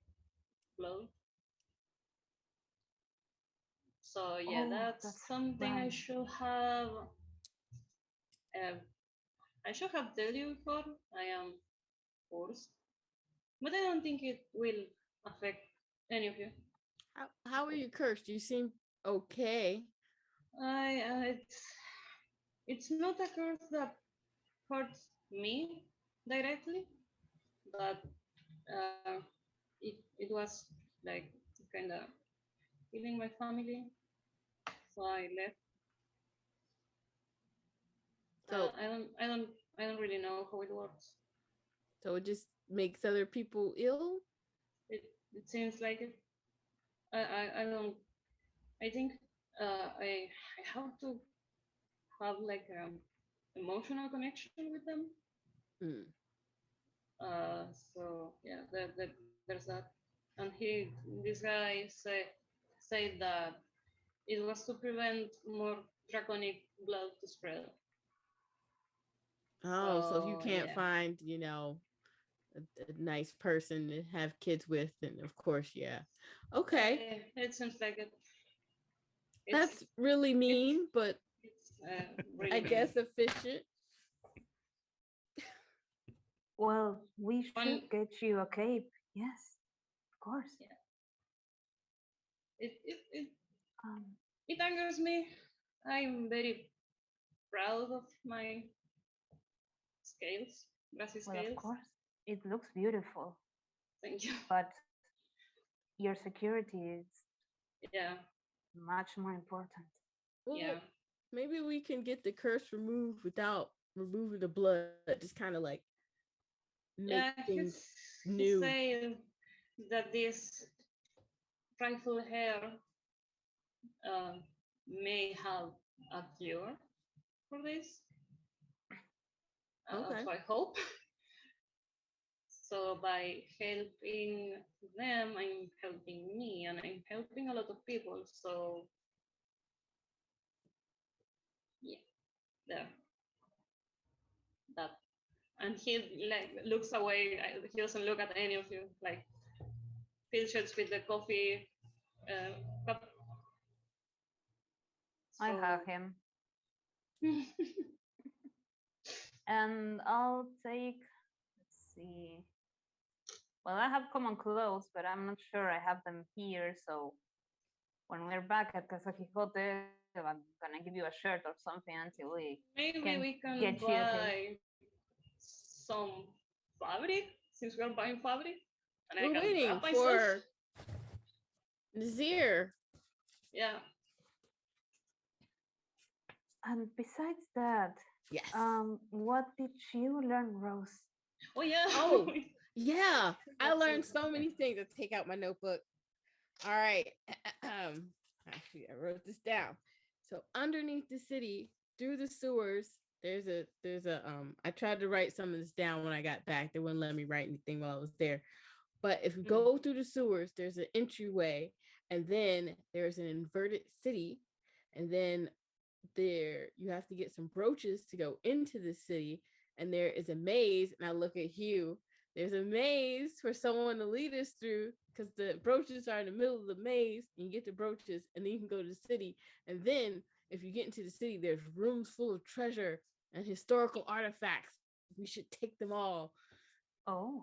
blood. So yeah, Oh, that's that's something right. uh, I should have told you before. I am forced, but I don't think it will affect any of you. How are you cursed? You seem okay. It's not a curse that hurts me directly, but it was like kind of killing my family, so I left. So I don't really know how it works. so it just makes other people ill. It it seems like it. I don't. I think I have to have like emotional connection with them. Mm. So yeah, there's that. And this guy said that it was to prevent more draconic blood to spread. Oh, so if you So can't yeah, find, a nice person to have kids with, then of course, yeah. Okay. it seems like it's That's really it's mean, but it's I really mean. guess efficient. Well, we One, should get you a cape. Yes, of course. yeah, it it it Um, it angers me. I'm very proud of my scales, brassy well, of scales. course, it looks beautiful, Thank you. but your security is Yeah, much more important. yeah, Well, maybe we can get the curse removed without removing the blood. Just kind of like make yeah. things He new. said that this rifle hair uh, may have a cure for this. Okay. So I hope. So by helping them, I'm helping me, and I'm helping a lot of people. So yeah, there, that. And he like looks away. He doesn't look at any of you. Like finishes with the coffee cup. I So hug him, and I'll take. Let's see. Well, I have common clothes, but I'm not sure I have them here. So when we're back at Casa Quixote, I'm gonna give you a shirt or something until we maybe can we can get you a cape. buy some fabric since we're buying fabric, and I We're can waiting wrap myself. for Nazir. Yeah. And besides that, Yes. what did you learn, Rose? Oh yeah. Oh, yeah. I That's learned so- so many things. Let's take out my notebook. All right. Actually, I wrote this down. So underneath the city, through the sewers, there's a I tried to write some of this down when I got back. They wouldn't let me write anything while I was there. But if you Mm. go through the sewers, there's an entryway, and then there's an inverted city, and then there you have to get some brooches to go into the city, and there is a maze. And I look at Hugh. There's a maze for someone to lead us through because the brooches are in the middle of the maze. And you get the brooches, and then you can go to the city. And then if you get into the city, there's rooms full of treasure and historical artifacts. We should take them all. Oh,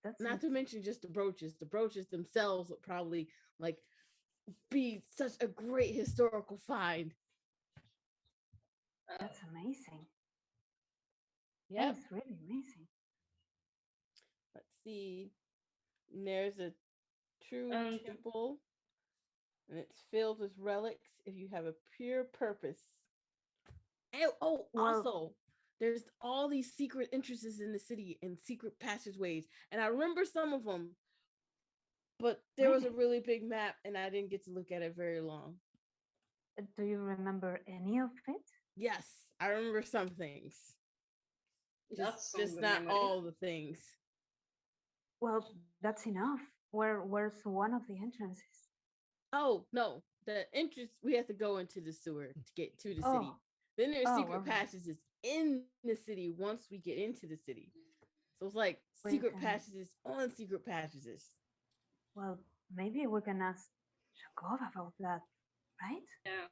that's Not to mention just the brooches. The brooches themselves would probably like be such a great historical find. Uh, that's amazing. That Yep. is really amazing. Let's see. And there's a true and temple, and it's filled with relics if you have a pure purpose. And, oh, Well, also, there's all these secret entrances in the city and secret passageways. And I remember some of them, but there was a really, really big map, and I didn't get to look at it very long. do you remember any of it? Yes, I remember some things, just that's some just good not memory. all the things. Well, that's enough. Where's one of the entrances? Oh no, the entrance we have to go into the sewer to get to the city. Oh, Then there's oh, secret all right. passages in the city once we get into the city. So it's like We secret can. passages on secret passages. Well, maybe we can ask Jacob about that, right? Yeah,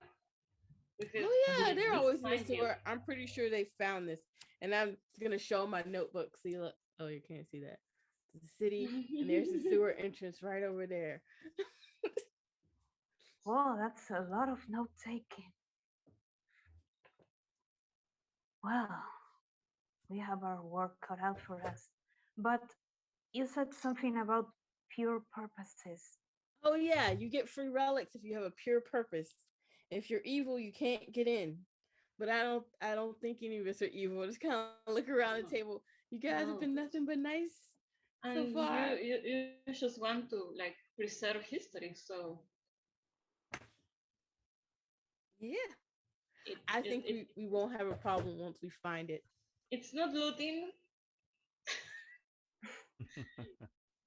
we could Oh Maybe yeah, we at they're can. least always in the find him. sewer. I'm pretty sure they found this, and I'm gonna show my notebook. See, look. Oh, you can't see that. the city, and there's the sewer entrance right over there. Whoa, that's a lot of note taking. Well, we have our work cut out for us. But you said something about pure purposes. Oh yeah, you get free relics if you have a pure purpose. If you're evil, you can't get in. But I don't think any of us are evil. Just kind of look around the table. You guys have been No, nothing but nice so and far. you just want to like preserve history, so Yeah. it I it, think it we won't have a problem once we find it. it's not looting.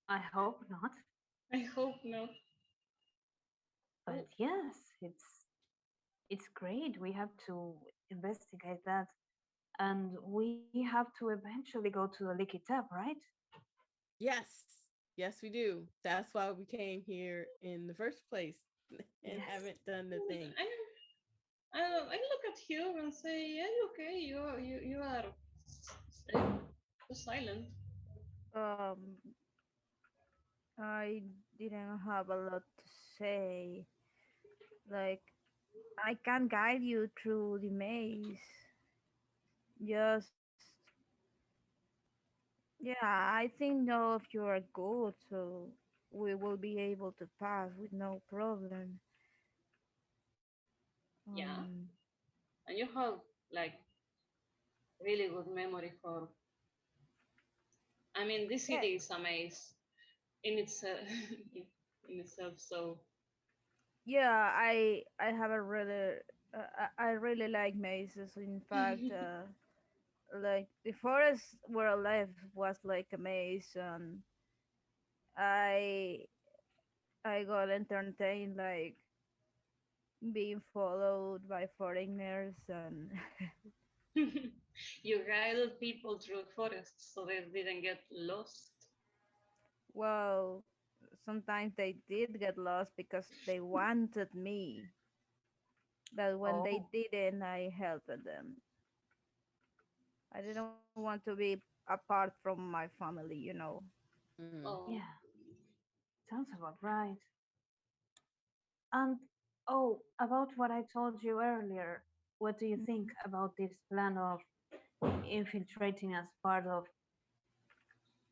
I hope not. I hope not. But Oh, yes, it's great. We have to investigate that. And we have to eventually go to the leaky tap, right? Yes. Yes, we do. That's why we came here in the first place and Yes. haven't done the thing. I look at you and say, yeah, okay, you are so silent. Um, I didn't have a lot to say. Like, I can guide you through the maze. Just, yeah, I think no, if you are good, so we will be able to pass with no problem. Yeah, Um, and you have like really good memory for. I mean, this yeah, city is a maze in itself. in itself, so yeah, I have a really, I really like mazes. In fact, like the forest where I live was like a maze, and I I got entertained like being followed by foreigners and you guided people through forests so they didn't get lost. well, sometimes they did get lost because they wanted me, but when they Oh, didn't, I helped them. I didn't want to be apart from my family. Mm. Oh, yeah, sounds about right. And oh, about what I told you earlier, what do you think about this plan of infiltrating as part of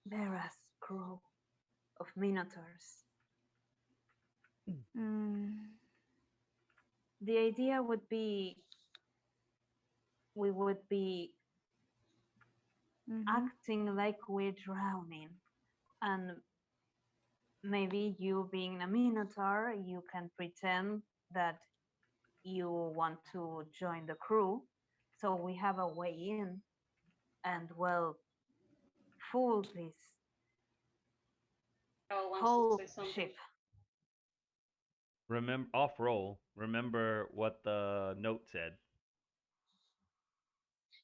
Vera's crew of Minotaurs? Mm, The idea would be we would be mm-hmm. acting like we're drowning, and maybe you being a Minotaur, you can pretend that you want to join the crew, so we have a way in, and well, fool this Carol wants to whole say something. ship. Remember off roll. Remember what the note said.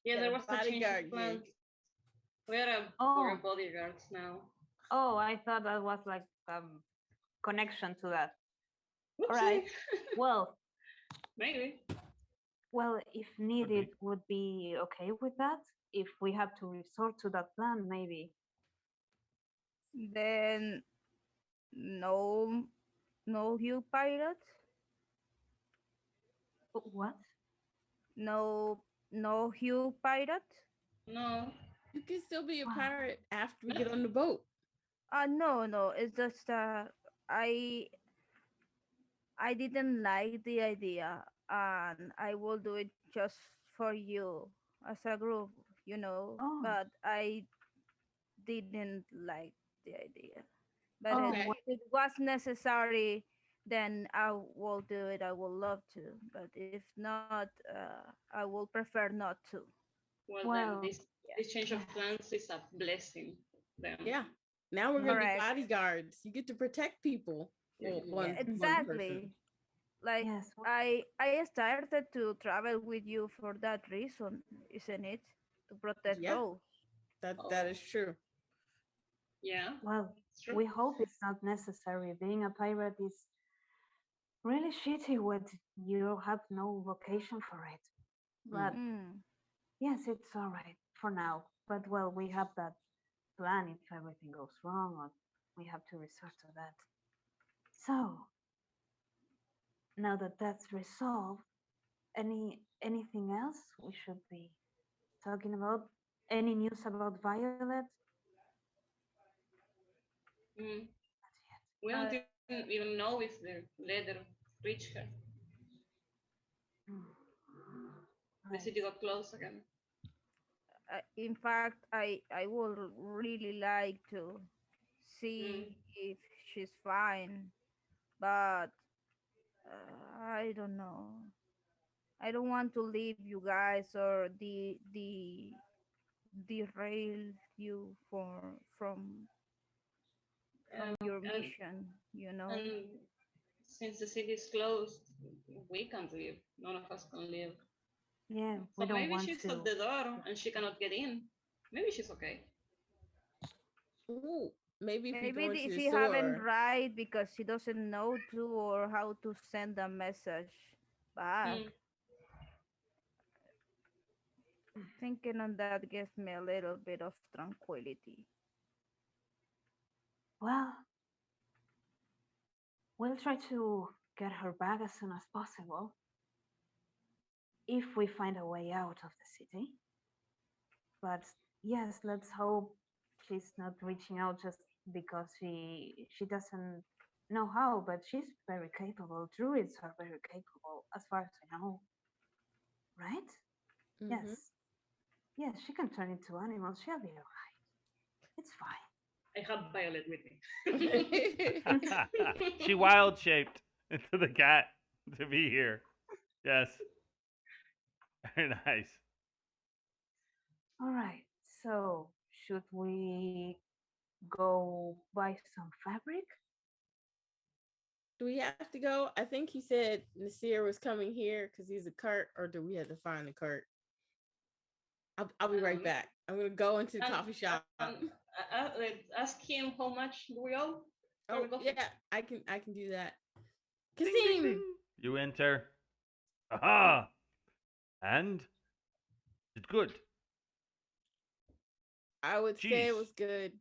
Yeah, Get there a was a change of bodyguard plans. gig. We're Oh, bodyguards now. oh, I thought that was like connection to that. All right. Whoopsie. Well, Maybe. well, if Could needed, be. would be okay with that. If we have to resort to that plan, maybe. Then no Hugh pirates, What? no Hugh pirate. No. You can still be a Wow. pirate after we No. get on the boat. No, it's just I I didn't like the idea, and I will do it just for you as a group, Oh, But I didn't like the idea. But oh, Okay. if it was necessary, then I will do it. I will love to. But if not, I will prefer not to. Well, then well, this change of yes, plans is a blessing. Then. Yeah. Now we're gonna be Correct. bodyguards. You get to protect people. Well, Yeah, one person. exactly. Like yes. I started to travel with you for that reason, isn't it? To protect Yeah, Rose. that Oh, is true. yeah, Well, it's true. we hope it's not necessary. Being a pirate is really shitty when you have no vocation for it. Mm. But Mm. yes, it's all right for now. But well, we have that. plan if everything goes wrong or we have to resort to that. So now that that's resolved, anything else we should be talking about? Any news about Violet? Mm. Not yet. We don't even know if the letter reached her. Hmm. The Right. city got closed again. In fact, I would really like to see Mm. if she's fine, but I don't know. I don't want to leave you guys or the derail you from Um, your and mission. You know. and since the city is closed, we can't leave. None of us can leave. Yeah, we So don't maybe want she's at to. the door and she cannot get in. Maybe she's okay. Ooh, maybe if we Maybe go into the she haven't store. write because she doesn't know to or how to send a message back. Mm. Thinking on that gives me a little bit of tranquility. Well, we'll try to get her back as soon as possible if we find a way out of the city. But yes, let's hope she's not reaching out just because she doesn't know how, but she's very capable. Druids are very capable, as far as I know. Right? Mm-hmm. Yes. Yes, she can turn into animals. She'll be alright. It's fine. I have Violet with me. She wild shaped into the cat to be here. Yes, very nice. Alright, so should we go buy some fabric? Do we have to go? I think he said Nasir was coming here because he's a cart, or do we have to find the cart? I'll be right um, back. I'm gonna go into the and coffee shop. let's ask him how much do we owe for Oh the coffee. yeah, I can do that. Ding ding Kasim, ding. You enter. Aha! And it's good. I would say it Cheese. was good,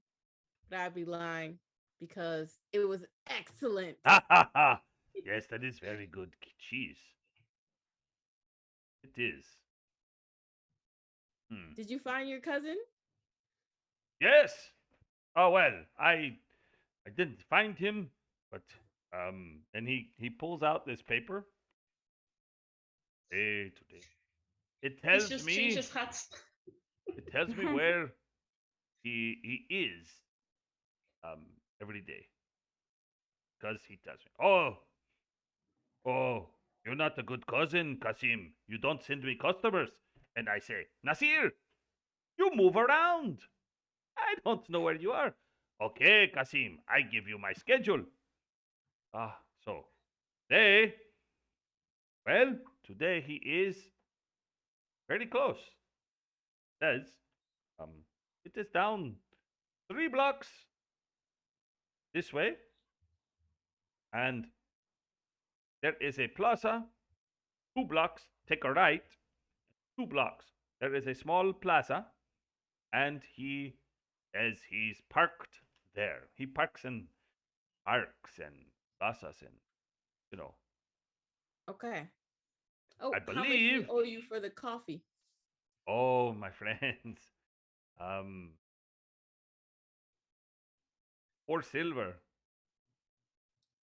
but I'd be lying because it was excellent. Ha ha ha! Yes, that is very good cheese. It is. Hmm. Did you find your cousin? Yes. Oh well, I didn't find him, but and he pulls out this paper. Day today. It He tells just changes me. hats. It tells me where he is um every day because he tells me. Oh, you're not a good cousin, Kasim. You don't send me customers. And I say, Nasir, you move around. I don't know where you are. Okay, Kasim, I give you my schedule. So today, well, today he is very close. Says, um, it is down 3 blocks this way, and there is a plaza. 2 blocks, take a right. 2 blocks. There is a small plaza, and he says he's parked there. He parks in parks and plazas, and you know, Okay. I Oh, how much do we believe. owe you for the coffee? Oh, my friends, um, 4 silver.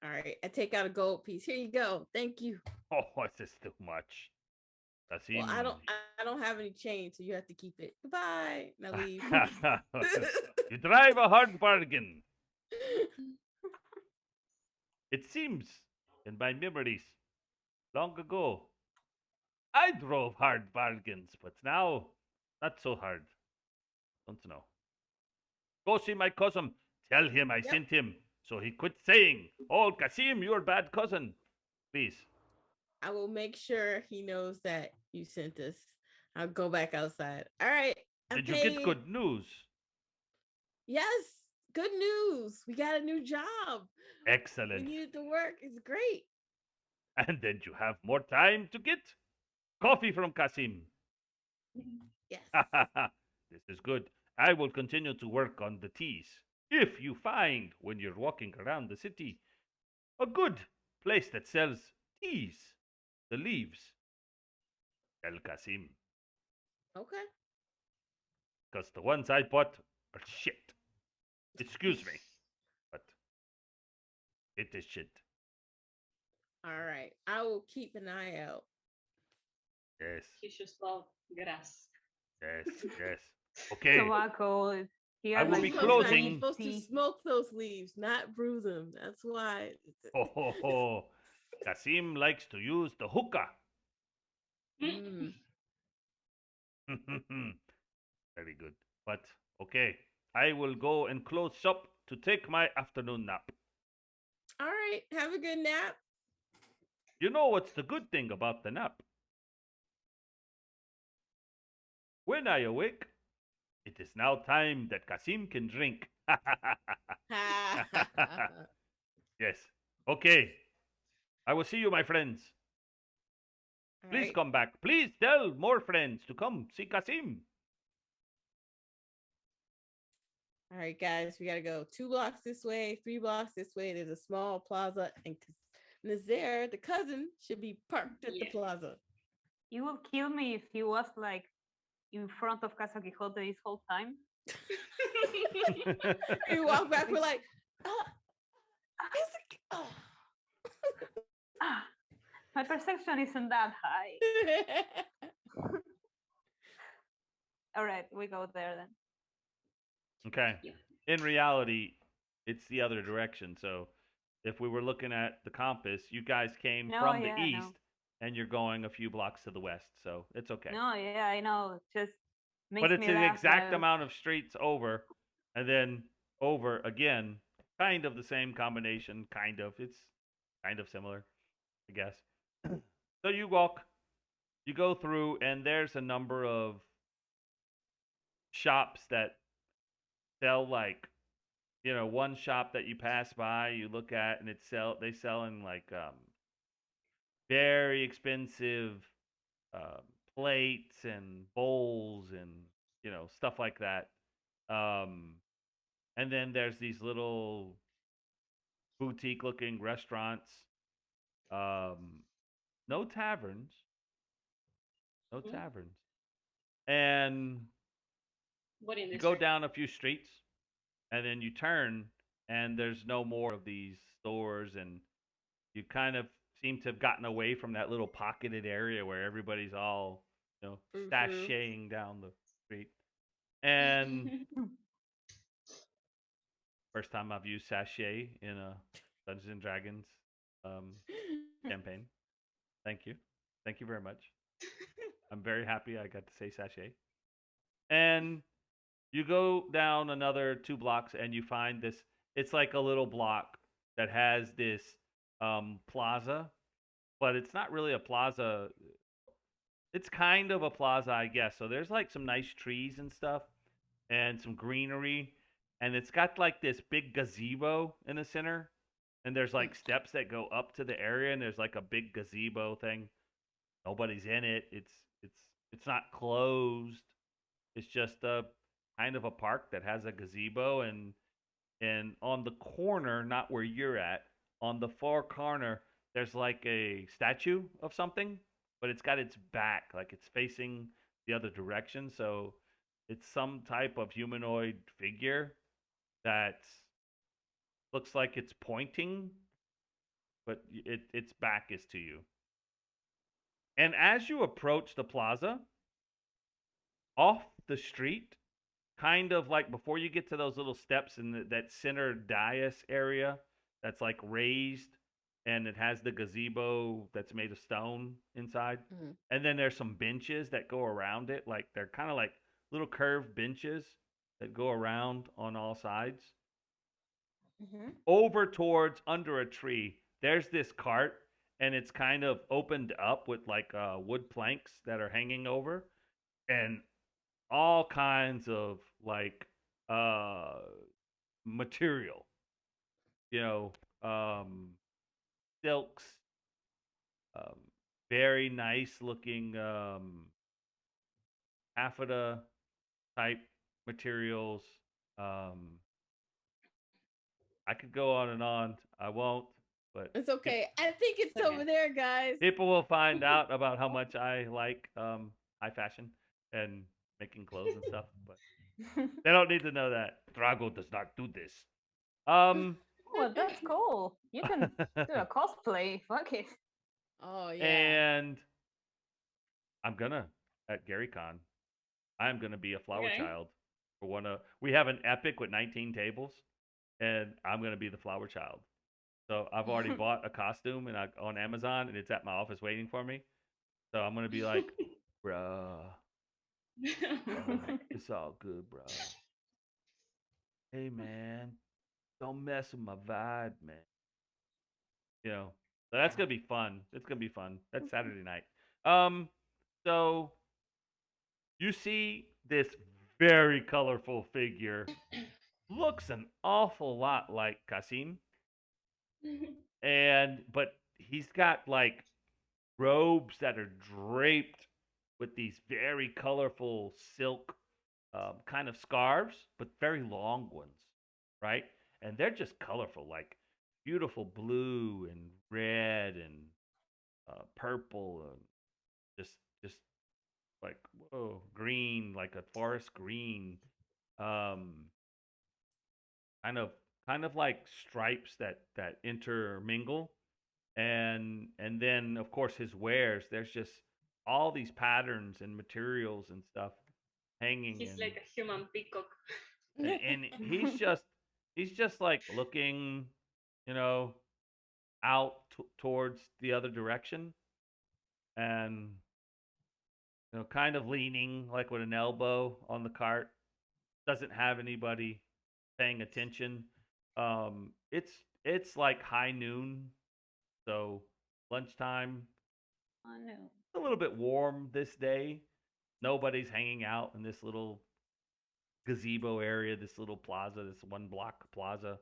All right, I take out a gold piece. Here you go. Thank you. Oh, this is too much. Well, I Kasim, don't I don't have any change, so you have to keep it. Goodbye. Now leave. you drive a hard bargain. It seems, in my memories, long ago, I drove hard bargains, but now, not so hard. Don't know. Go see my cousin. Tell him I Yep. sent him, so he quit saying, "Oh, Kasim, you're bad cousin." Please. I will make sure he knows that you sent this. I'll go back outside. All right. I'm Did you get paid. good news? Yes. Good news. We got a new job. We Excellent. needed to work. It's great. And then you have more time to get coffee from Kasim. Yes. This is good. I will continue to work on the teas. If you find, when you're walking around the city, a good place that sells teas, the leaves, El Kasim, Okay. because the ones I bought are shit. Excuse me, but it is shit. All right. I will keep an eye out. Yes, He should love grass. yes, yes. Okay, Tobacco. He I has will You're be like supposed not. You're closing. supposed to tea. smoke those leaves, not brew them. That's why. Ho ho ho. Kasim likes to use the hookah. Mm. Very good. But okay, I will go and close shop to take my afternoon nap. All right. Have a good nap. You know what's the good thing about the nap? When I awake, it is now time that Kasim can drink. Yes. Okay. I will see you, my friends. All Please right. come back. Please tell more friends to come see Kasim. All right, guys. We gotta go 2 blocks this way, 3 blocks this way. There's a small plaza, and Nazaire, the cousin, should be parked at the Yeah. plaza. You will kill me if he was like in front of Casa Quixote this whole time. We walk back. We're like, uh, oh. Ah, my perception isn't that high. All right, we go there then. Okay. Yeah. In reality, it's the other direction. So if we were looking at the compass, you guys came No, from the yeah, east no. and you're going a few blocks to the west. So it's okay. No, yeah, I know. Just But makes it's me the laugh exact while amount of streets over and then over again. Kind of the same combination, kind of. It's kind of similar, I guess. So you walk, you go through, and there's a number of shops that sell like, one shop that you pass by, you look at, and they selling like very expensive um, plates and bowls and stuff like that. Um, and then there's these little boutique looking restaurants. Um, no taverns, no Mm. taverns. And But in you the go street. down a few streets and then you turn and there's no more of these stores and you kind of seem to have gotten away from that little pocketed area where everybody's all, Frou frou. sashaying down the street. And first time I've used sachet in a Dungeons and Dragons um, campaign. Thank you. Thank you very much. I'm very happy I got to say sachet. And you go down another 2 blocks and you find this. It's like a little block that has this plaza, but it's not really a plaza. It's kind of a plaza, I guess. So there's like some nice trees and stuff and some greenery. And it's got like this big gazebo in the center. And there's like steps that go up to the area and there's like a big gazebo thing. Nobody's in it. It's it's not closed. It's just a kind of a park that has a gazebo and on the corner, not where you're at, on the far corner, there's like a statue of something, but it's got its back, like it's facing the other direction. So it's some type of humanoid figure that looks like it's pointing, but its back is to you. And as you approach the plaza, off the street, kind of like before you get to those little steps in that center dais area that's like raised and it has the gazebo that's made of stone inside. Mhm. And then there's some benches that go around it. Like they're kind of like little curved benches that go around on all sides. Mhm. Over towards under a tree, there's this cart and it's kind of opened up with like wood planks that are hanging over. And all kinds of like uh material, you know, um silks, um very nice looking taffeta type materials. Um, I could go on and on. I won't, but It's okay. I think it's over Okay. there, guys. people will find out about how much I like high fashion and making clothes and stuff. But they don't need to know that Drago does not do this. Um, Oh, that's cool. You can do a cosplay. Fuck it. Oh yeah. and I'm gonna at GaryCon. I'm gonna be a flower Okay. child for one of. We have an epic with 19 tables, and I'm gonna be the flower child. So I've already bought a costume and on Amazon, and it's at my office waiting for me. So I'm gonna be like, bruh, it's all good, bruh. Hey man, don't mess with my vibe, man. You know, so that's gonna be fun. It's gonna be fun. That's Saturday night. Um, so you see this very colorful figure, looks an awful lot like Kasim, and but he's got like robes that are draped with these very colorful silk kind of scarves, but very long ones, right? And they're just colorful, like beautiful blue and red and purple and just just like whoa green, like a forest green, um, kind of kind of like stripes that intermingle, and then of course his wares. There's just all these patterns and materials and stuff hanging He's like a human peacock. and he's just like looking, you know, out towards the other direction and kind of leaning like with an elbow on the cart. Doesn't have anybody paying attention. It's like high noon, so lunchtime. Oh no. It's a little bit warm this day. Nobody's hanging out in this little gazebo area, this little plaza, this one block plaza.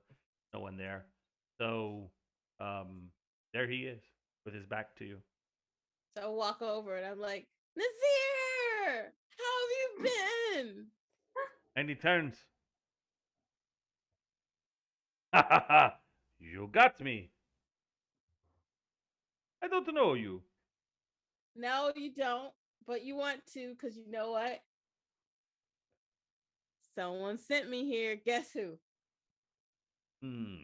No one there. So there he is with his back to you. So I walk over and I'm like, Nazir, how have you been? And he turns. Ha ha ha! You got me. I don't know you. No, you don't, but you want to because you know what? Someone sent me here. Guess who? Hmm.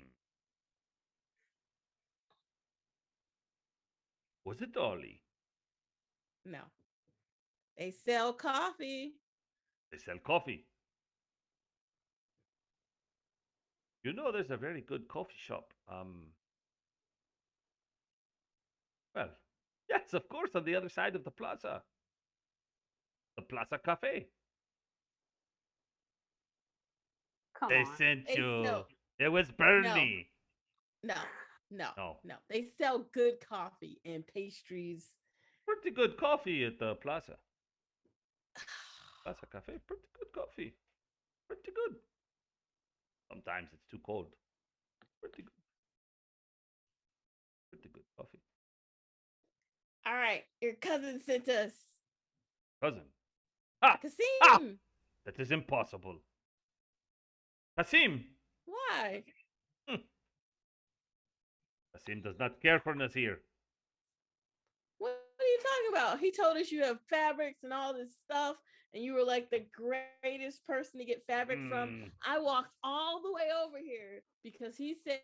Was it Ollie? No, they sell coffee. They sell coffee. There's a very good coffee shop. Well, yes, of course, on the other side of the plaza, the Plaza Cafe. Come They on. sent They you. sell It was no, Bernie. no, no, No, no. They sell good coffee and pastries. pretty good coffee at the Plaza. Plaza Cafe, pretty good coffee. Pretty good. Sometimes it's too cold. Pretty good. Pretty good coffee. All right, your cousin sent us. Cousin. Ah! Ah! Kasim, That is impossible. Kasim! why? Hmm. Kasim does not care for Nasir. What are you talking about? He told us you have fabrics and all this stuff, and you were like the greatest person to get fabric from. Hmm. I walked all the way over here because he said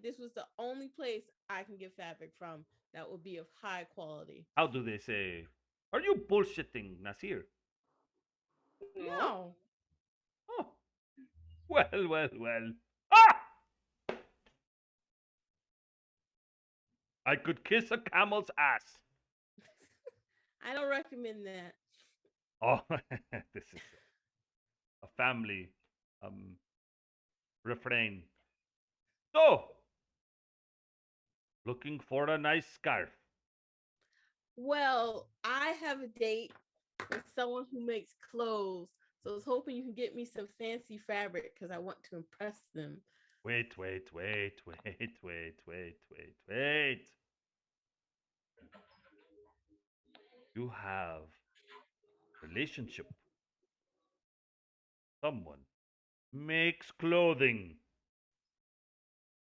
this was the only place I can get fabric from that would be of high quality. How do they say? Are you bullshitting, Nasir? No. No, Oh, well, well, well. Ah! I could kiss a camel's ass. I don't recommend that. Oh, this is a family um, refrain. So, looking for a nice scarf. Well, I have a date with someone who makes clothes. So I was hoping you can get me some fancy fabric because I want to impress them. Wait, wait, wait, wait, wait, wait, wait, wait. You have relationship, someone makes clothing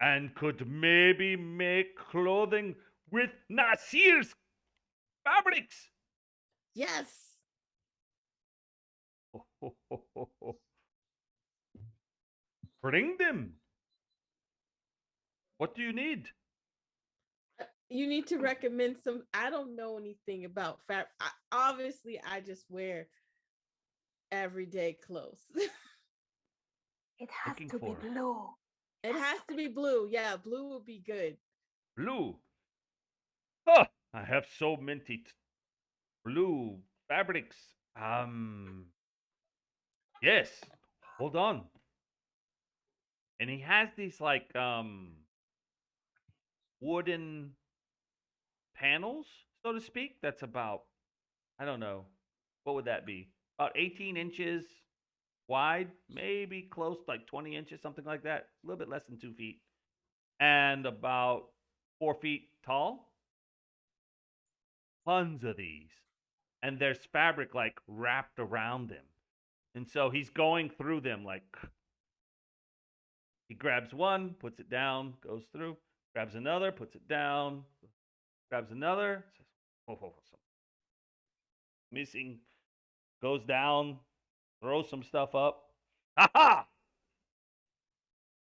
and could maybe make clothing with Nasir's fabrics. Yes. Bring them. What do you need? You need to recommend some. I don't know anything about fabric. Obviously, I just wear everyday clothes. It has Looking to be for blue. It has to be blue. Yeah, blue would be good. blue. Huh, I have so many blue fabrics. Yes. Hold on. And he has these like wooden panels, so to speak. That's about, I don't know, what would that be? About 18 inches wide, maybe close to like 20 inches, something like that. A little bit less than 2 feet, and about 4 feet tall. Tons of these, and there's fabric like wrapped around them. And so he's going through them like he grabs one, puts it down, goes through, grabs another, puts it down, grabs another, says, oh, missing, goes down, throws some stuff up. Aha!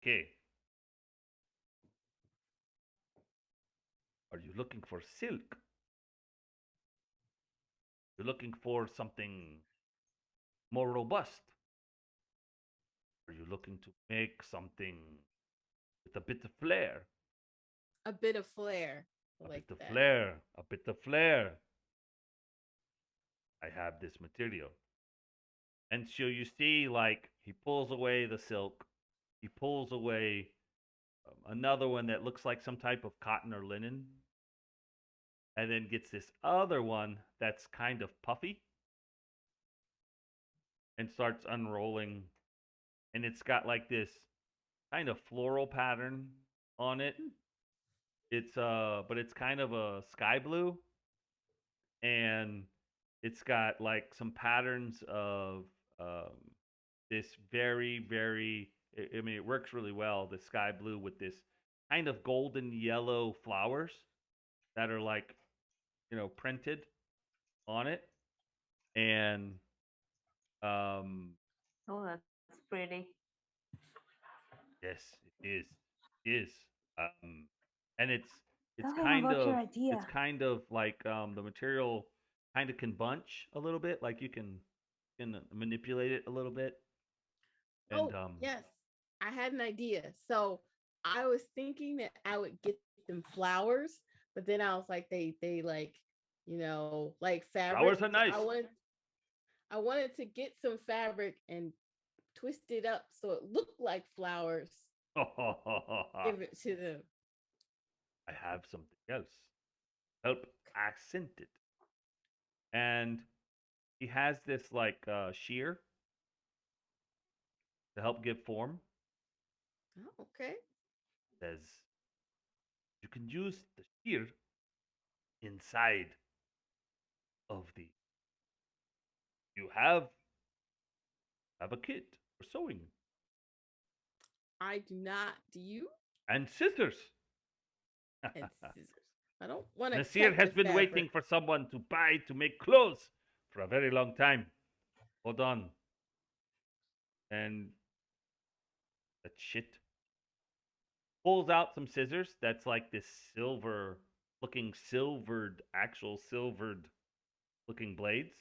Okay. Are you looking for silk? You're looking for something more robust? Are you looking to make something with a bit of flair? A bit of flair. I A like bit of that. flair, a bit of flair. I have this material. And so you see, like, he pulls away the silk, he pulls away another one that looks like some type of cotton or linen, and then gets this other one that's kind of puffy and starts unrolling. And it's got like this kind of floral pattern on it. But it's kind of a sky blue, and it's got like some patterns of um, this very. I mean, it works really well. The sky blue with this kind of golden yellow flowers that are like printed on it, and um, Oh, that's pretty. yes, it is. It is. Um, and it's Tell him kind about your of it's idea. kind of like the material kind of can bunch a little bit, like you can manipulate it a little bit, and Oh, yes. I had an idea. So I was thinking that I would get them flowers, but then I was like, they like, like fabric. flowers are So nice. I wanted to get some fabric and twist it up so it looked like flowers. I Give it to them. have something else. Help accent it, and he has this like shear to help give form. Oh, okay. Says you can use the shear inside of the. You have a kit for sewing I do not. Do you? and scissors. And scissors. I don't want to Nasir cut has the been fabric. waiting for someone to buy to make clothes for a very long time. Hold on. And that shit pulls out some scissors that's like this silver looking silvered, actual silvered looking blades.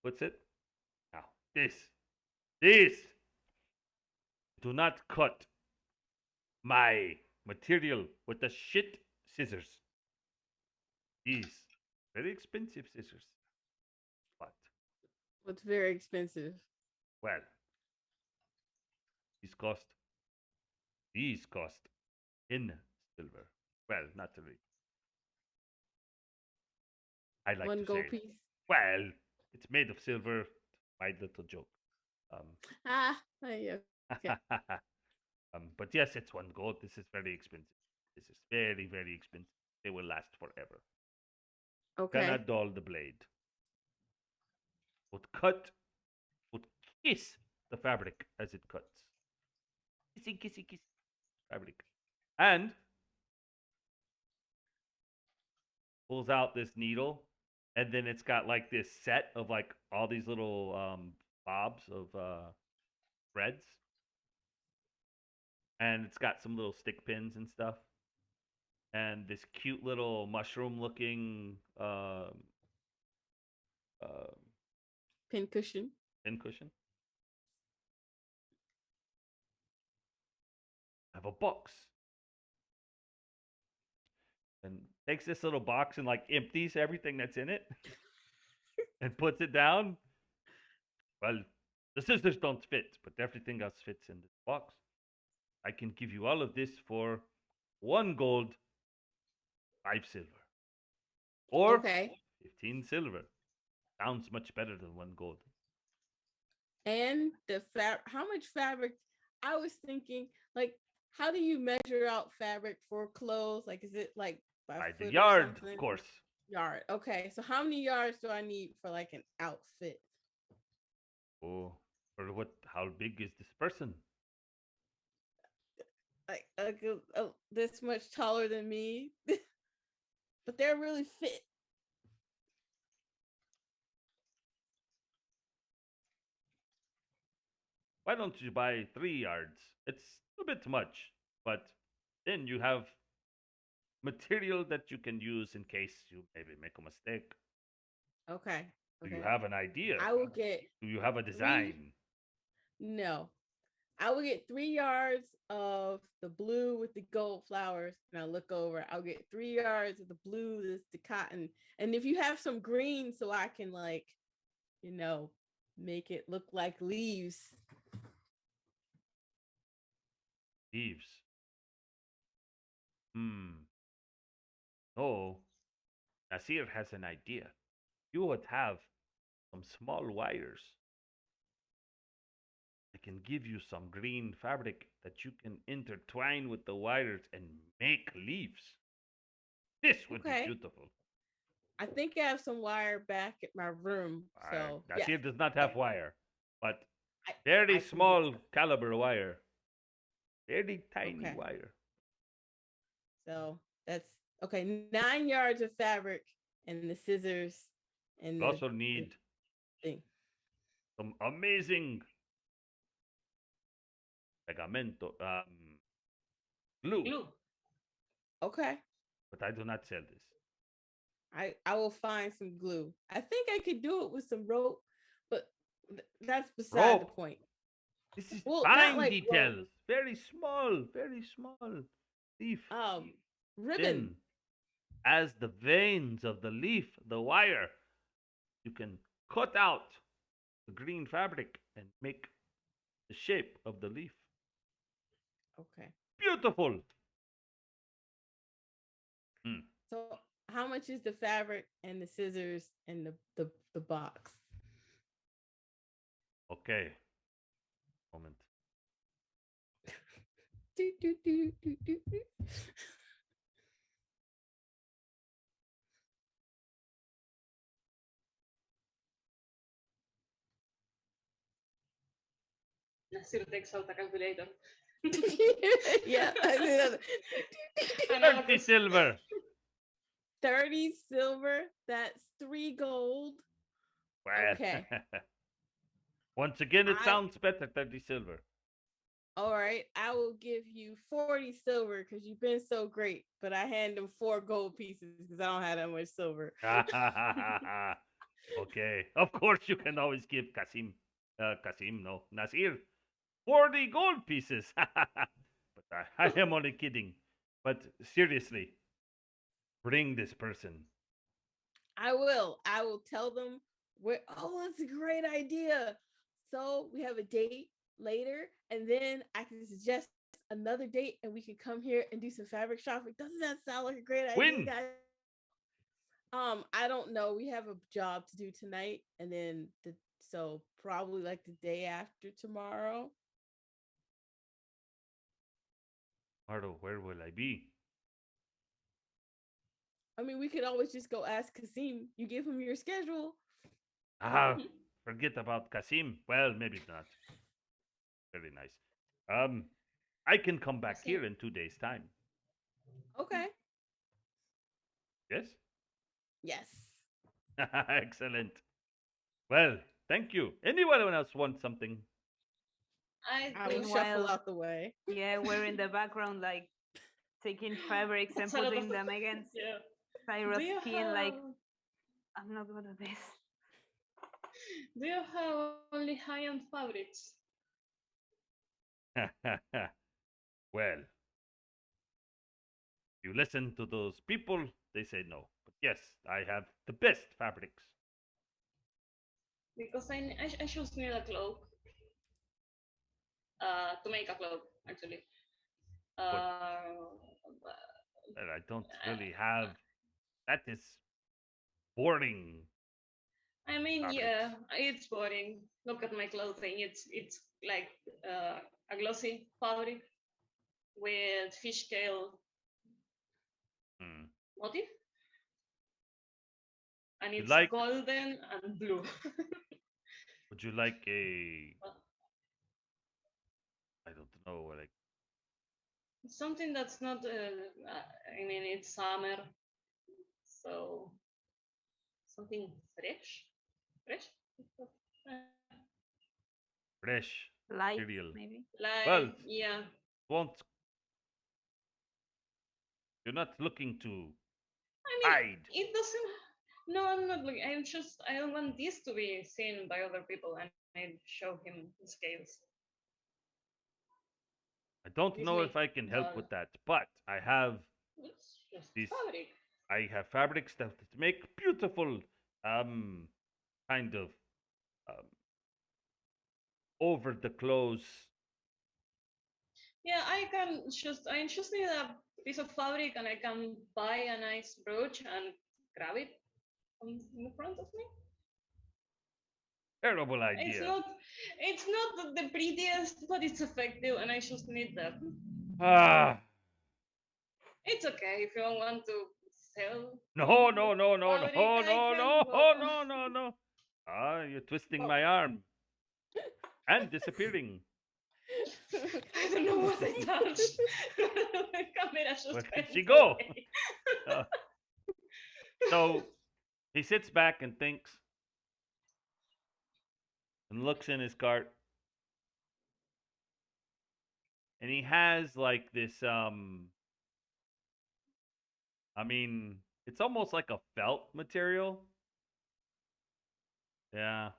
Puts it. Now, this, do not cut my material with the shit scissors. These, very expensive scissors. But, It's very expensive. well, these cost, these cost in silver. Well, not really. I like One to say gold it. piece. Well, it's made of silver. My little joke. Um, Ah, yeah, okay. but yes, it's one gold. This is very expensive. This is very, very expensive. They will last forever. Okay. Cannot dull the blade. Would cut, would kiss the fabric as it cuts. Kissy, kissy, kissy. Fabric. And pulls out this needle, and then it's got like this set of like all these little bobs of threads, and it's got some little stick pins and stuff, and this cute little mushroom-looking uh, Pincushion. pin cushion. I have a box, and takes this little box and like empties everything that's in it and puts it down. Well, the scissors don't fit, but everything else fits in this box. I can give you all of this for 1 gold, 5 silver, or Okay. 15 silver. Sounds much better than 1 gold. And the how much fabric? I was thinking, like, how do you measure out fabric for clothes? Like, is it like by By the foot or yard, of something? course. Yard. Okay. So how many yards do I need for like an outfit? Oh, or what? How big is this person? Like this much taller than me, but they're really fit. Why don't you buy 3 yards? It's a bit much, but then you have material that you can use in case you maybe make a mistake. Okay. Do you Okay. have an idea? I will get Do you have a three. design? No, I will get 3 yards of the blue with the gold flowers, and I'll look over. I'll get 3 yards of the blue, this the cotton, and if you have some green, so I can like, you know, make it look like leaves. Leaves. Hmm. No. Nasir has an idea. You would have some small wires. I can give you some green fabric that you can intertwine with the wires and make leaves. This would be Okay. beautiful. I think I have some wire back at my room, so yes, Nasir does not yeah, have wire, but I very I can get small some. caliber wire. Very tiny Okay, wire. so that's okay. 9 yards of fabric and the scissors and You also the need thing. some amazing pegamento, glue, Glue. Okay, but I do not sell this. I will find some glue. I think I could do it with some rope, but that's beside the Rope. point. This is Well, not fine like rope. details. Very small, very small. Leaf. Ribbon. Then, as the veins of the leaf, the wire, you can cut out the green fabric and make the shape of the leaf. Okay. Beautiful. Hmm. So how much is the fabric and the scissors and the box? Okay. Moment. Do, do, do, do, do, do. Nasir takes out a calculator. Yeah, I did other- Another 30 silver. 30 silver. That's 3 gold. Well, Okay. once again, it I sounds better. 30 silver. All right. I will give you 40 silver because you've been so great. But I hand him 4 gold pieces because I don't have that much silver. Okay. Of course, you can always give Kasim, no, Nasir, 40 gold pieces. But I am only kidding. But seriously, bring this person. I will. I will tell them where. Oh, that's a great idea. So we have a date later, and then I can suggest another date, and we can come here and do some fabric shopping. Doesn't that sound like a great idea, Win. guys? I don't know. We have a job to do tonight, and then so probably like the day after tomorrow. Mardo, where will I be? I mean, we could always just go ask Kasim. You give him your schedule. Ah, forget about Kasim. Well, maybe not. Very nice. Um, I can come back Así. here in 2 days' time. Okay. Yes. Yes. Excellent. Well, thank you. Anyone else want something? I I will do. shuffle Meanwhile, out the way. yeah, we're in the background, like taking fabrics and That's a lot of. putting them against Yeah. Do Cyrus' you skin. have Like, I'm not good at this. Do you have only high-end fabrics? Well, you listen to those people, they say no. But yes, I have the best fabrics. Because I just need a cloak. To make a cloak actually. But Uh, well, I don't really have. That is boring I mean, fabrics. yeah, it's boring. Look at my clothing. It's like a glossy fabric with fish scale Hmm. motif, and You it's like? golden and blue. Would you like a? Uh, I don't know. Like Something that's not. I mean, it's summer, so something fresh, fresh. Uh, fresh Light, material. maybe. Well, Like yeah. won't you're not looking to I mean, hide? it doesn't. No, I'm not looking. I don't want this to be seen by other people, and I show him the scales. I don't This know make if I can help dull. with that, but I have It's just these. fabric. I have fabrics that make beautiful, um, kind of um, over the clothes. Yeah, I just need a piece of fabric, and I can buy a nice brooch and grab it in the front of me. Terrible It's idea. not, it's not the prettiest, but it's effective, and I just need that. Ah, It's okay if you don't want to sell no, the no, no, no, no, fabric. no, I no, can no, go. no, no, no. Ah, you're twisting Oh. my arm and disappearing. I don't know what I touched. The camera Where just did went she go? away. Uh, so he sits back and thinks and looks in his cart, and he has like this. I mean, it's almost like a felt material. Yeah,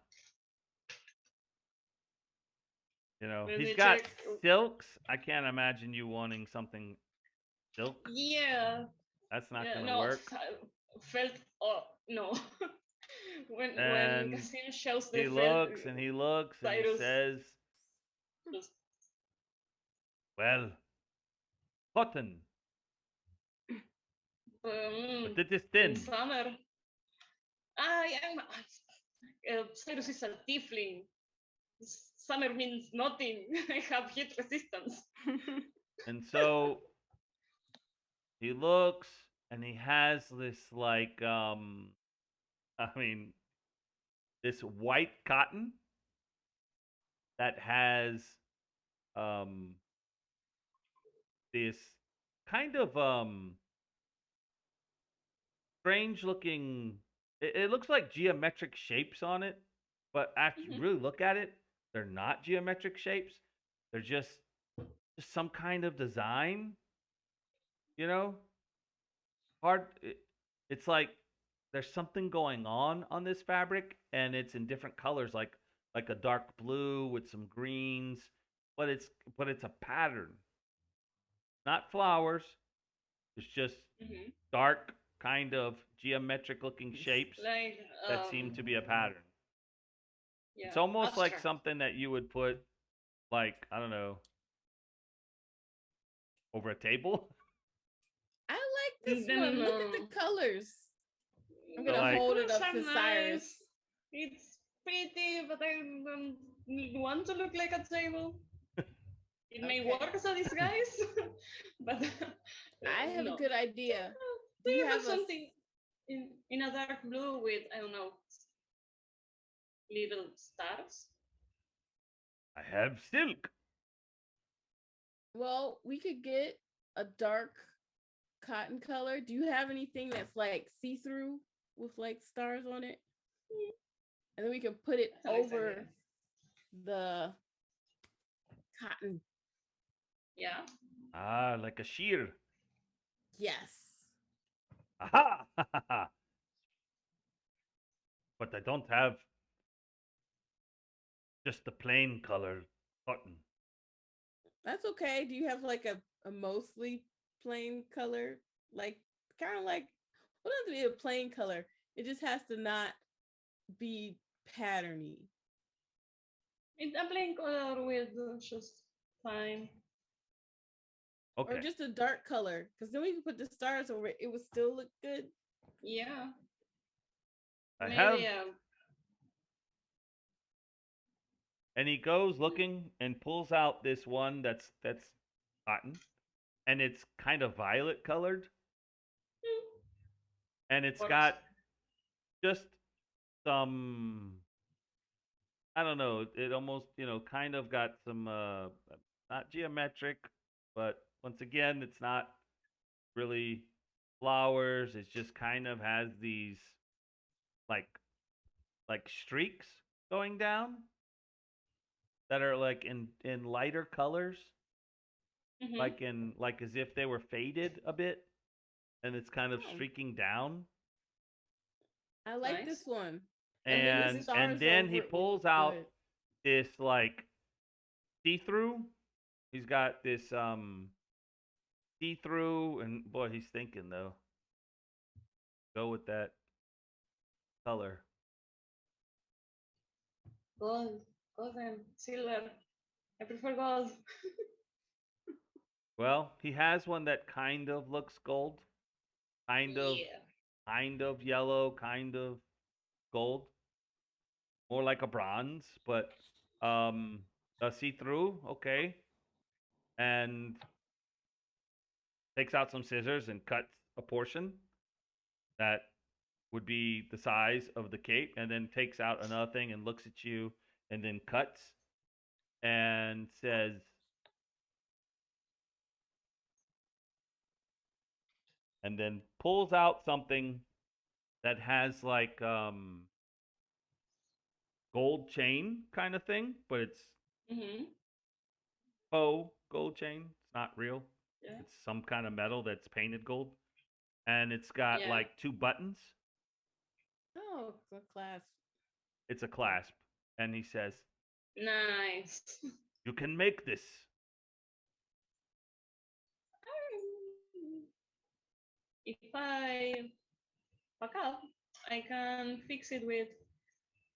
Let he's me got check. silks. I can't imagine you wanting something silk. Yeah, That's not yeah, gonna no, work. felt. Oh no. When And Cassine shows the he felt, looks and he looks and he Cyrus says, just "Well, cotton, um, but it is in thin." summer. I am. Cyrus is a tiefling. Summer means nothing. I have heat resistance. And so he looks and he has this like I mean this white cotton that has um this kind of strange looking it looks like geometric shapes on it, but after you Mhm. really look at it, they're not geometric shapes. They're just some kind of design, you know? It's like there's something going on this fabric and it's in different colors like a dark blue with some greens, but it's a pattern, not flowers. It's just Mhm. dark kind of geometric looking shapes Like that seem to be a pattern. It's yeah, almost like abstract. something that you would put like, I don't know, over a table. I like this one. Then Look at the colors. I'm So gonna the like hold it colors up are to Cyrus. nice. It's pretty, but I don't want to look like a table. It may Okay. work as a disguise, but I have a no. good idea. Do Do you you have have a something in a dark blue with I don't know little stars? I have silk. Well, we could get a dark cotton color. Do you have anything that's like see through with like stars on it? And then we can put it That's a nice idea. over the cotton. Yeah. Ah, like a sheer. Yes. Aha! But I don't have just the plain colored cotton. That's okay. Do you have like a mostly plain color? Like kind of like what does it be a plain color? It just has to not be patterny. A plain color will do just fine. Or Okay. just a dark color. Because then we can put the stars over it. It would still look good. Yeah. I Maybe have. And he goes looking and pulls out this one that's cotton, and it's kind of violet colored, and it's works. got just some, I don't know, it almost, kind of got some not geometric, but once again, it's not really flowers. It just kind of has these like streaks going down that are like in lighter colors, Mm-hmm. like as if they were faded a bit, and it's kind of Oh, streaking down. I like this Nice. one. And then the And This is and stars then over he it will look pulls out good. this like see-through. He's got this see-through, and boy, he's thinking though. Go with that color. gold. Gold and silver. I prefer gold. Well, he has one that kind of looks gold, kind of Yeah. yellow, kind of gold, more like a bronze, but a see-through, okay. And takes out some scissors and cuts a portion that would be the size of the cape, and then takes out another thing and looks at you, and then cuts and says, and then pulls out something that has like gold chain kind of thing, but it's Mm-hmm. faux gold chain. It's not real. Yeah. It's some kind of metal that's painted gold, and it's got Yeah. like two buttons. Oh, it's a class. It's a Oh. clasp, and he says, Nice. "You can make this." If I fuck up, I can fix it with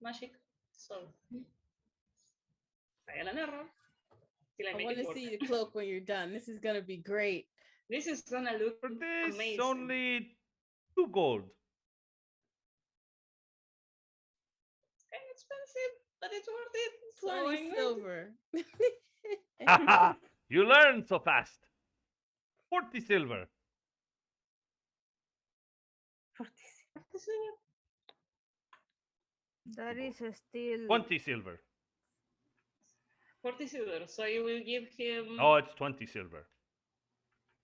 magic. So trial and error till I I make want it to work. see the cloak when you're done. This is gonna be great. This is gonna look For this, amazing. only 2 gold. Kind of expensive, but it's worth it. So 20 I'm going to. silver. Haha! You learn so fast. 40 silver. That is still 20 silver. 40 silver. So you will give him. Oh, it's 20 silver.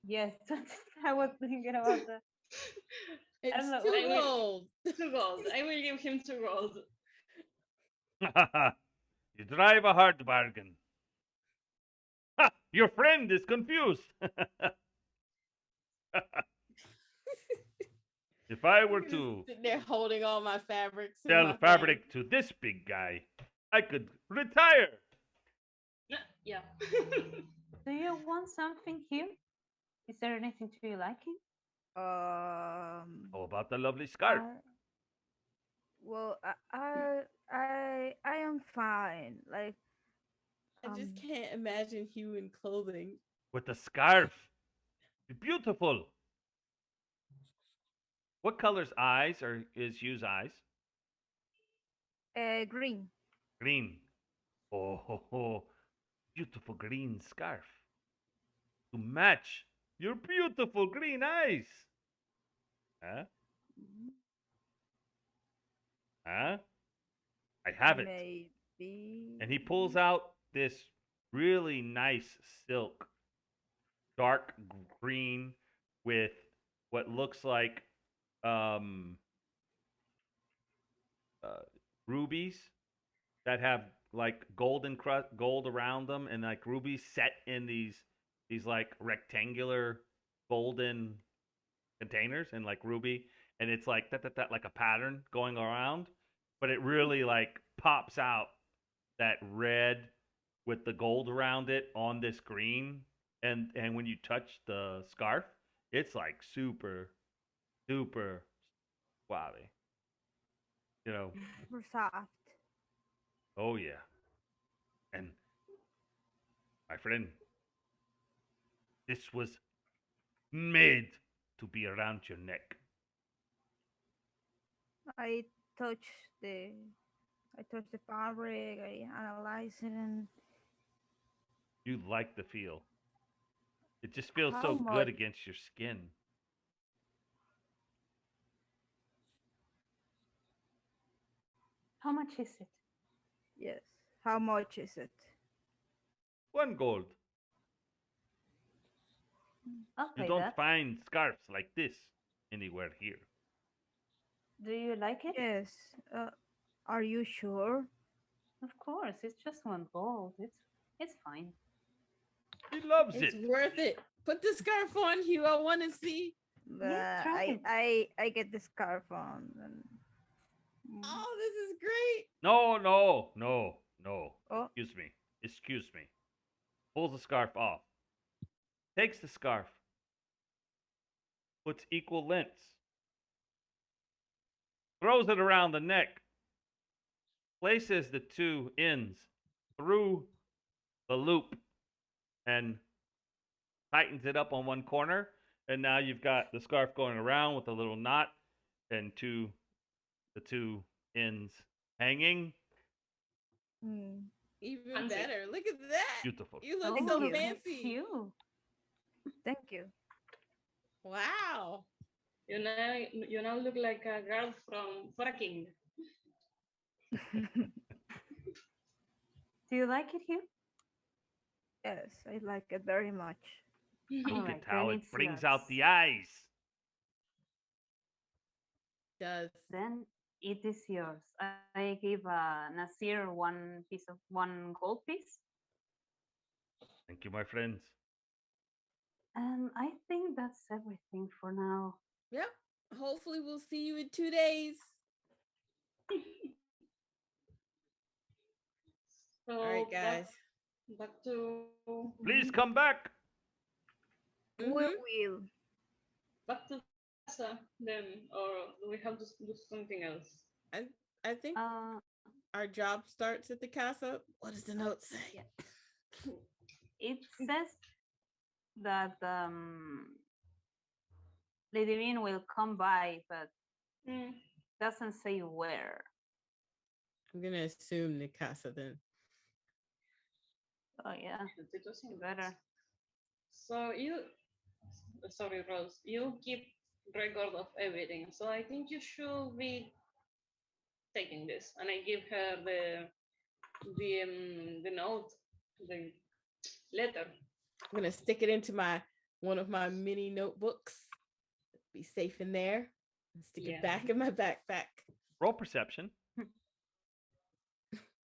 Yes, I was thinking about that. It's Hello. two I will- gold. 2 gold. I will give him 2 gold. You drive a hard bargain. Ha! Your friend is confused. If I were You're just to sitting there holding all my fabrics in sell my fabric to this big guy, I could retire. Yeah. Do you want something here? Is there anything to your liking? How about the lovely scarf I, well, I am fine. Like, I just um, can't imagine Hugh in clothing. with the scarf? Beautiful. What color's eyes is Hugh's eyes? green. Green. Oh, ho, ho. Beautiful green scarf to match your beautiful green eyes. Huh? Mhm. Huh? I have it. Maybe. And he pulls out this really nice silk dark green with what looks like um, uh, rubies that have like gold around them, and like rubies set in these like rectangular golden containers, and like ruby, and it's like that like a pattern going around, but it really like pops out that red with the gold around it on this green, and when you touch the scarf, it's like super suave. You know, For soft. oh yeah. And my friend, this was made to be around your neck. I touch the I touch the fabric. I analyze it, and You like the feel. It just feels how so good much? against your skin. How much is it? Yes. How much is it? One gold. I'll You pay don't that. find scarves like this anywhere here. Do you like it? Yes. Are you sure? Of course, it's just one gold. It's fine. He loves It's it. worth it. Put the scarf on, Hugh. I want to see. But Yeah, try I it. I I get the scarf on. And, mm. Oh, this is great. No. Oh, Excuse me. Excuse me. Pulls the scarf off. Takes the scarf. Puts equal lengths. Throws it around the neck. Places the two ends through the loop and tightens it up on one corner. And now you've got the scarf going around with a little knot and the two ends hanging. mm. Even Fancy. better. Look at that. Beautiful. You look Thank so Oh, you. thank fancy. you. Thank you. Wow. You now look like a girl from for a king. Do you like it, Hugh? Yes, I like it very much. All Look right, at then how it it's brings yours. out the eyes. Does. Then it is yours. I give Nasir one gold piece, Thank you, my friends. and I think that's everything for now. Yep. Hopefully we'll see you in 2 days. All right, So guys. back to Please Mhm. come back. We Mm-hmm. will. back to casa then, or do we have to do something else? I I think Uh, our job starts at the casa. What does the note say? yeah, it says that Lady Bean will come by, but Hmm. doesn't say where. I'm gonna assume the casa then. Oh yeah, The situation. you better. So sorry, Rose, you keep record of everything. So I think you should be taking this, and I give her the note, the letter. I'm gonna stick it into my one of my mini notebooks. Be safe in there. And stick Yeah. it back in my backpack. Roll perception.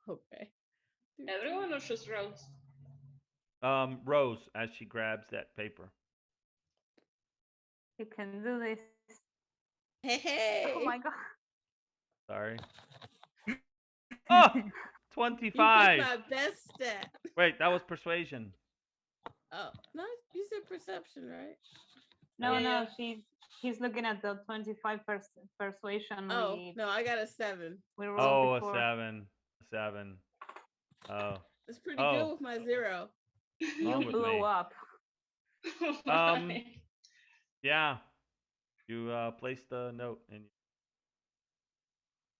Okay. Everyone or just Rose? Rose, as she grabs that paper. You can do this. Hey, Oh my god. Sorry. Oh, you picked 25. my best stat. Wait, that was persuasion. Oh, no, you said perception, right? No, Yeah, no, yeah. he's looking at the 25 persuasion Oh, we no, I got a 7. we rolled Oh, a before. 7. A 7. Oh. That's pretty good Oh, with my 0. You wrong with blew me. up. Um, yeah. You place the note and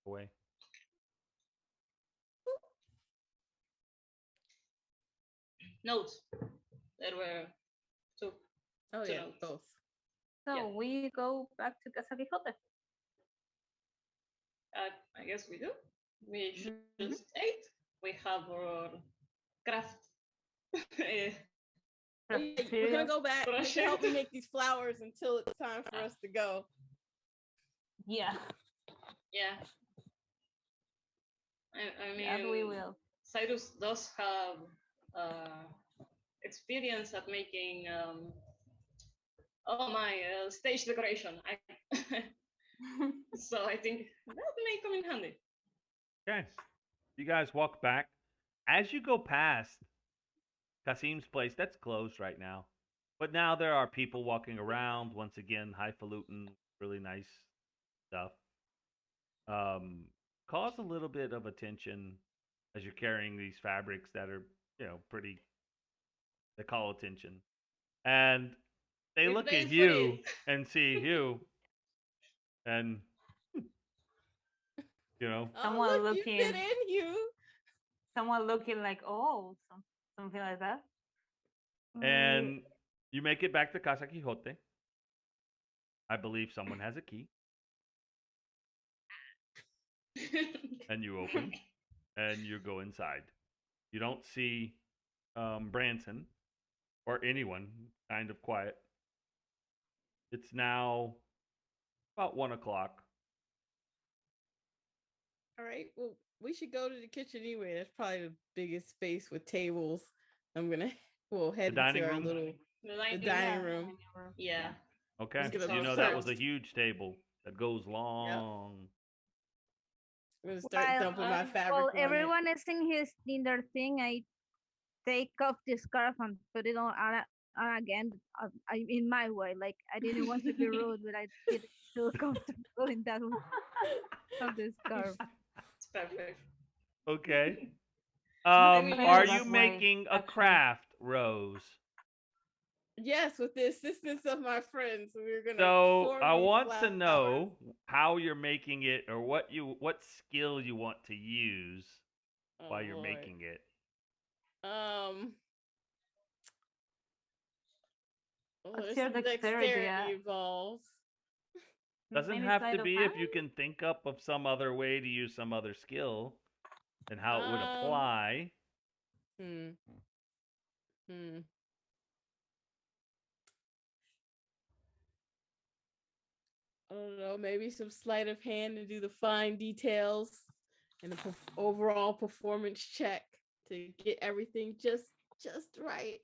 away. Notes. There were two, Oh, two yeah, notes. both. So Yeah. we go back to Casa Quixote. I guess we do. We Mhm. just ate. We have our craft Oh yeah, we're gonna materials. go back. You have to help me Project. make these flowers until it's time for us to go. Yeah, Yeah, I that we mean, will. Cyrus does have uh, experience at making oh my stage decoration. So I think that may come in handy. Okay. You guys walk back. As you go past Kasim's place, that's closed right now. But now there are people walking around. Once again, highfalutin, really nice stuff. Um, cause a little bit of attention as you're carrying these fabrics that are, pretty. They call attention, and they We look at paid for you it. and see you, and you know, Oh Someone look, you fit looking, in, you. someone looking like, oh, something like that. Mm, and you make it back to Casa Quixote. I believe someone has a key, and you open, and you go inside. You don't see Branson or anyone. Kind of quiet. It's now about 1 o'clock. All right. Well, we should go to the kitchen anyway. That's probably the biggest space with tables. I'm gonna we'll The head into dining our room. little The the dining room. dining Yeah, room. Yeah, yeah. Okay. Just it's gonna You our know that was a first. huge table that goes Yep. long. I'm gonna start While dumping my while fabric on it. everyone is in their thing, I take off the scarf and put it on again. In my way, like I didn't want to be rude, but I didn't feel comfortable in that way of the scarf. It's perfect. Okay. I It's mean, Are better you that it's way, making a actually. craft, Rose? Yes, with the assistance of my friends, we're gonna So form I these want to flowers. know how you're making it, or what skill you want to use Oh while you're Lord. making it. Um. Oh, What's there's your some dexterity dexterity at? involved. Doesn't Maybe have to sleight of be hand? if you can think up of some other way to use some other skill and how it would Um. apply. Hmm. Hmm. I don't know. Maybe some sleight of hand to do the fine details and the overall performance check to get everything just right.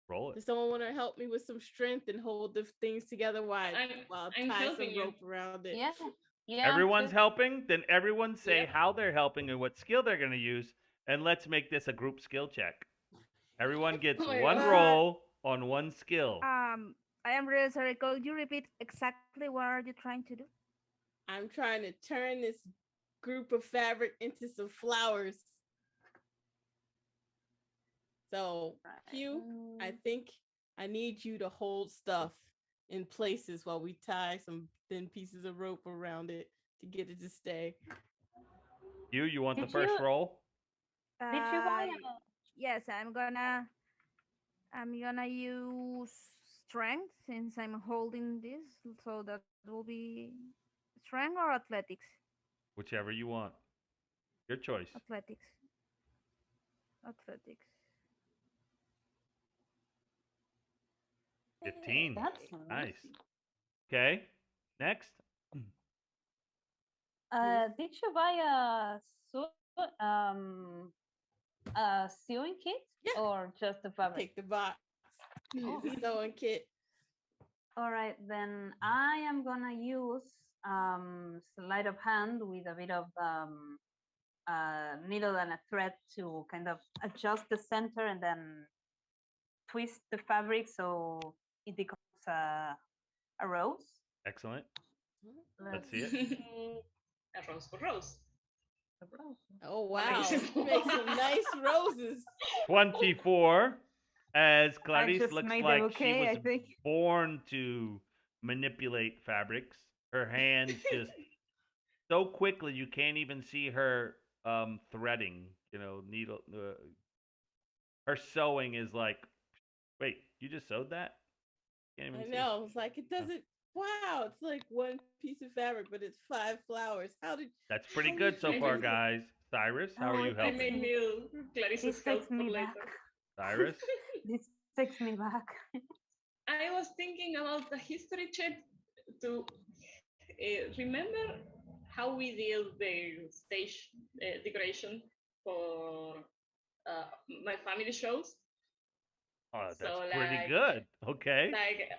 Roll it. Does someone want to help me with some strength and hold the things together I'm while I I'm tie helping some you. rope around it? Yeah, yeah, Everyone's sure. helping, then everyone say Yep. how they're helping and what skill they're going to use, and let's make this a group skill check. Everyone Oh gets my one god. Uh, roll on one skill. I am really sorry. Could you repeat exactly what are you trying to do? I'm trying to turn this group of fabric into some flowers. So, Right. Hugh, I think I need you to hold stuff in places while we tie some thin pieces of rope around it to get it to stay. You want the Did first you roll? did you buy Uh, yes, I'm gonna use strength since I'm holding this, so that will be strength or athletics. Whichever you want. Your choice. Athletics. Athletics. 15. that's Nice. amazing. Okay. Next. Did you buy a sewing kit Yeah, or just the I fabric? take the box. Oh, It's a sewing kit. all right. Then I am gonna use sleight of hand with a bit of needle and a thread to kind of adjust the center and then twist the fabric so it becomes a rose. Excellent. Let's Let's see it. see A rose for rose. the rose. Oh wow, Amazing. you make some nice roses. 24. As I Clarice just looks made the like she bouquet, was I think. born to manipulate fabrics. Her hands just so quickly you can't even see her threading. Needle. Her sewing is like, wait, you just sewed that? Can't even I see. know. It's like it Oh, doesn't. Wow, it's like one piece of fabric, but it's five flowers. that's pretty How did good you so I far, do made this? guys. Cyrus, how Oh, are you it I takes helping? made me. Neil Clarice's This help takes for me back. later. Cyrus? This takes me back. I was thinking about the history check to remember how we did the stage decoration for uh, my family shows. Oh, that's So pretty good. Okay. like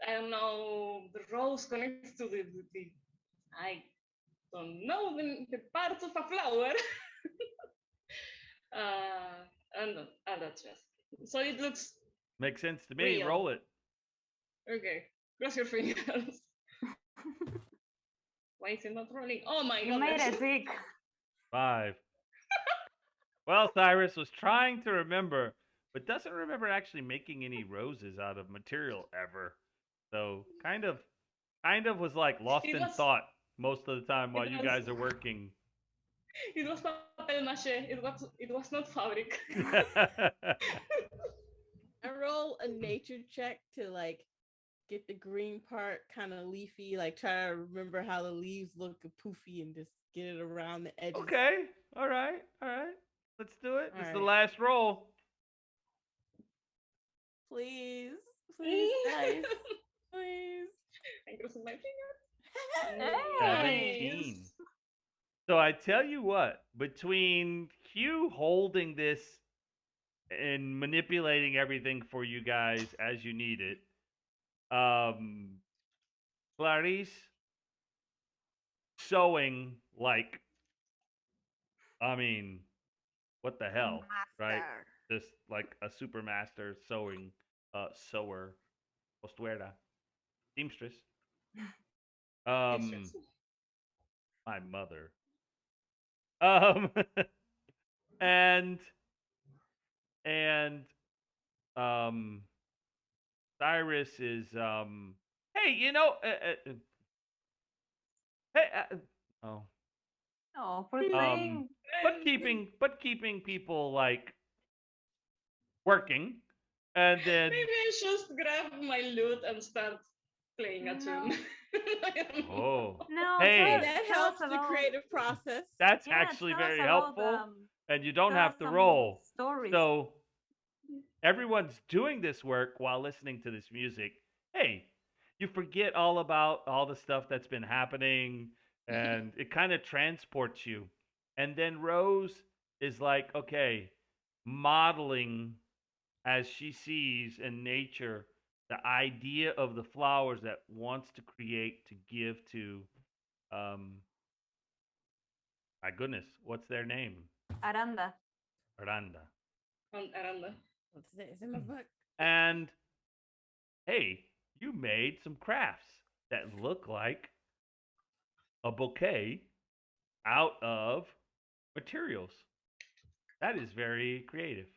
I don't know, the rose connects to the I don't know the parts of a flower. And that's just so it looks Makes sense to me. real. Roll it. Okay, cross your fingers. Why is it not rolling? Oh my You made goodness! a dick. 5. Well, Cyrus was trying to remember, but doesn't remember actually making any roses out of material ever. So kind of was like lost it in was thought most of the time while it you was guys are working. it was papel mache. It was not fabric. I roll a nature check to like get the green part kind of leafy, like try to remember how the leaves look poofy and just get it around the edges. Okay. All right. All right. Let's do it. All This is the right. last roll. Please, please, guys, please. I'm crossing my Hey! fingers. 17. Nice. So I tell you what, between Hugh holding this and manipulating everything for you guys as you need it, Clarice sewing like, I mean, what the hell, right? Master. Just like a super master sewing, sewer, costuera, seamstress. It's Um, stressful. my mother. Um, and and um, Cyrus is hey, hey, oh, Oh, poor um, thing. but keeping people like working, and then Maybe I should grab my lute and start playing a tune. No. I don't know. oh, No, Hey, hey, that tell us helps the about, creative process. that's yeah, actually tell us very about helpful, and you don't tell us have to some roll. stories. So everyone's doing this work while listening to this music. Hey, you forget all about all the stuff that's been happening, and it kind of transports you. And then Rose is like, okay, modeling as she sees in nature the idea of the flowers that wants to create to give to um my goodness, what's their name? Aranda. Aranda. On Aranda. What's this? It's in my book. And hey, you made some crafts that look like a bouquet out of materials. That is very creative.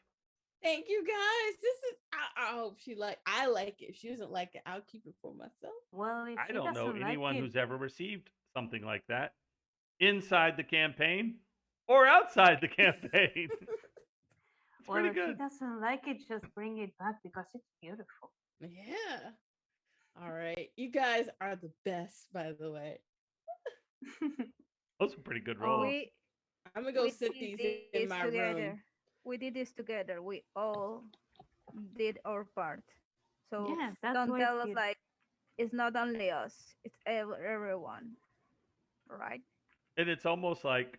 Thank you guys. This is. I hope she like. I like it. If she doesn't like it, I'll keep it for myself. Well, if I she don't know doesn't like anyone it, who's ever received something like that inside the campaign or outside the campaign. It's well, pretty if she good. doesn't like it, just bring it back because it's beautiful. Yeah. All right. You guys are the best, by the way. Those are pretty good Oh, rolls. We I'm gonna go we sit did these in this my room. together. We did this together. We all did our part. So yeah, that's don't why it's tell us beautiful. like it's not only us. It's everyone, right? And it's almost like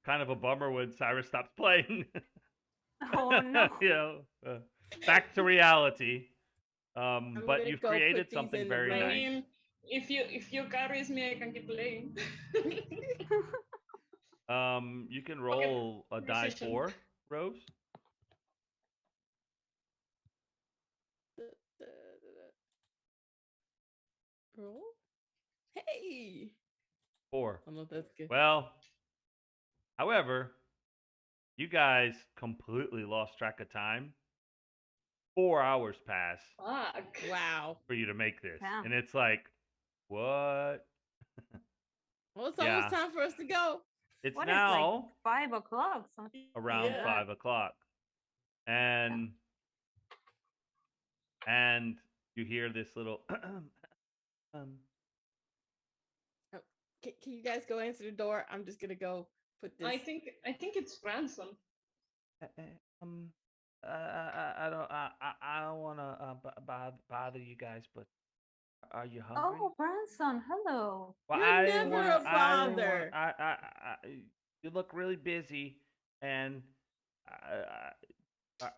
kind of a bummer when Cyrus stops playing. Oh no. you know, back to reality. I'm But gonna you've go created put these something in the very I room. nice. mean, if you carries me, I can keep playing. You can Okay, roll a die musician. 4, Rose. Roll. Hey. 4. I don't know if that's good. Well, however, you guys completely lost track of time. 4 hours pass Fuck. Wow. for you to make this, Yeah. and it's like, what? Well, it's almost Yeah, time for us to go. it's What is like now 5 o'clock? around Like Yeah. that. 5 o'clock, Yeah. and and you hear this little um, Oh, can you guys go answer the door? I'm just gonna go put this. I think it's ransom. uh, uh, um I don't want to bother you guys, but are you hungry? Oh, Branson, hello. Well, You're I didn't never want a to. I didn't want. bother. You look really busy, and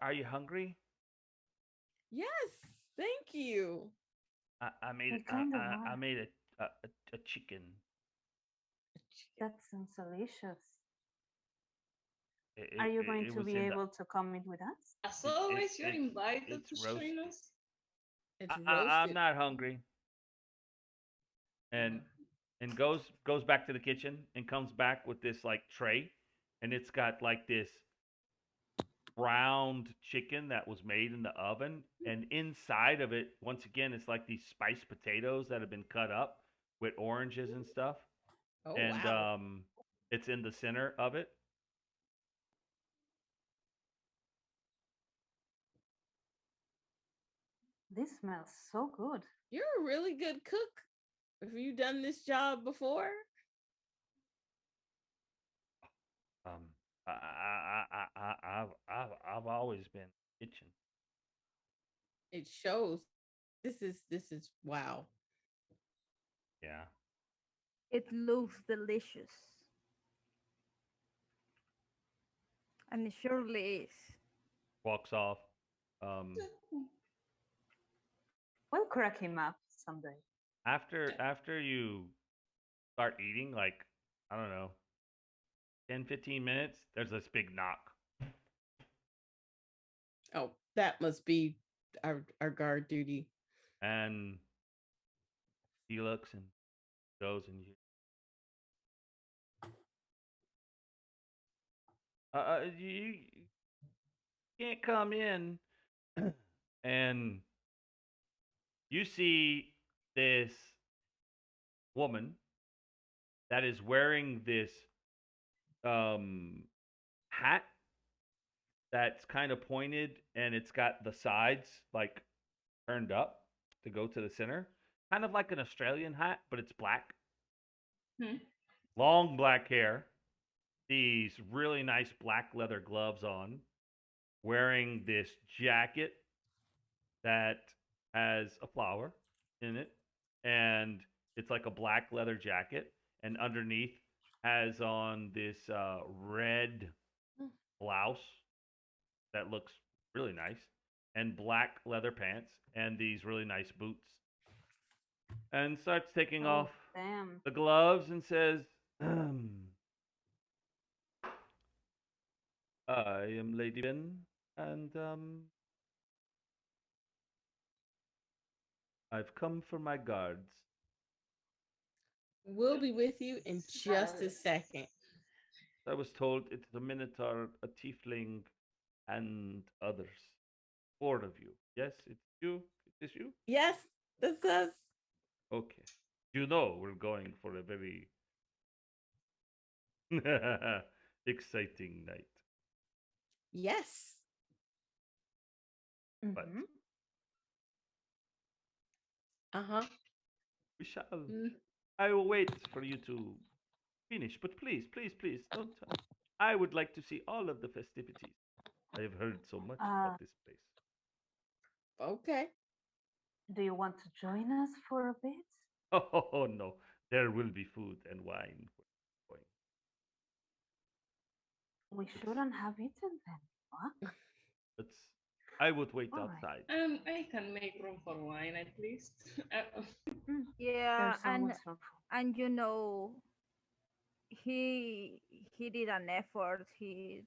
are you hungry? Yes, thank you. I made We kind of I are. made a chicken. That sounds delicious. It, Are it you it going it to was be in the able to come eat with us? As always, you're invited it's to join roasted. us. It's I'm roasted. not hungry, and goes back to the kitchen and comes back with this like tray, and it's got like this browned chicken that was made in the oven, and inside of it, once again, it's like these spiced potatoes that have been cut up with oranges and stuff, Oh and wow. it's in the center of it. This smells so good. You're a really good cook. Have you done this job before? Um, I've always been kitchen. It shows. This is wow. Yeah. It looks delicious, and it surely is. Walks off. Um, We'll crack him up someday. after you start eating, like I don't know, 10-15 minutes, there's this big knock, Oh, that must be our guard duty. and he looks and goes and you can't come in, and you see this woman that is wearing this um hat that's kind of pointed, and it's got the sides like turned up to go to the center, kind of like an Australian hat, but it's black. Hmm. Long black hair, these really nice black leather gloves on, wearing this jacket that has a flower in it, and it's like a black leather jacket, and underneath has on this red blouse that looks really nice, and black leather pants, and these really nice boots, and starts taking Oh, off damn. the gloves and says, I am Lady Ben, and I've come for my guards. We'll be with you in just a second. I was told it's a Minotaur, a Tiefling, and others. Four of you. Yes, it's you. It is you. Yes, that's us. Okay. You know we're going for a very exciting night, Yes. but Hmm. Uh-huh. we shall. Mm. I will wait for you to finish, but please, please, please, don't. I would like to see all of the festivities. I have heard so much Uh, about this place. Okay. do you want to join us for a bit? Oh no, there will be food and wine. Going. We It's, shouldn't have eaten then. What? it's. I would wait All right. outside. I can make room for wine at least. Mm, Yeah, there's always room for. and you know, he he did an effort. He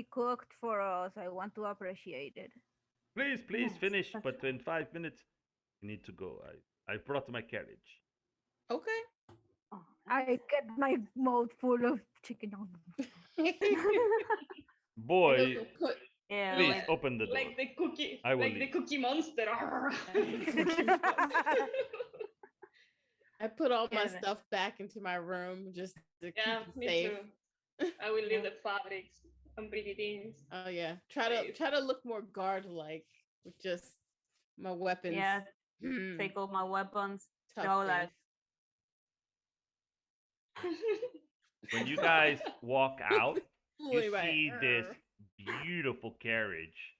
cooked for us. I want to appreciate it. Please, please Yes, finish. that's But right. in 5 minutes, I need to go. I brought my carriage. Okay. All I get my mouth full of chicken. And Boy, also put yeah, please yeah. like open the door. I will Like the leave. cookie monster. Cookie Monster. I put all my yeah, stuff back into my room just to keep Yeah, it me safe. too. I will leave yeah. the fabrics and pretty things Oh yeah. safe. Try to look more guard like with just my weapons Yeah, hmm, take all my weapons. tucked Go in. like. When you guys walk out, you Fooling by see this beautiful carriage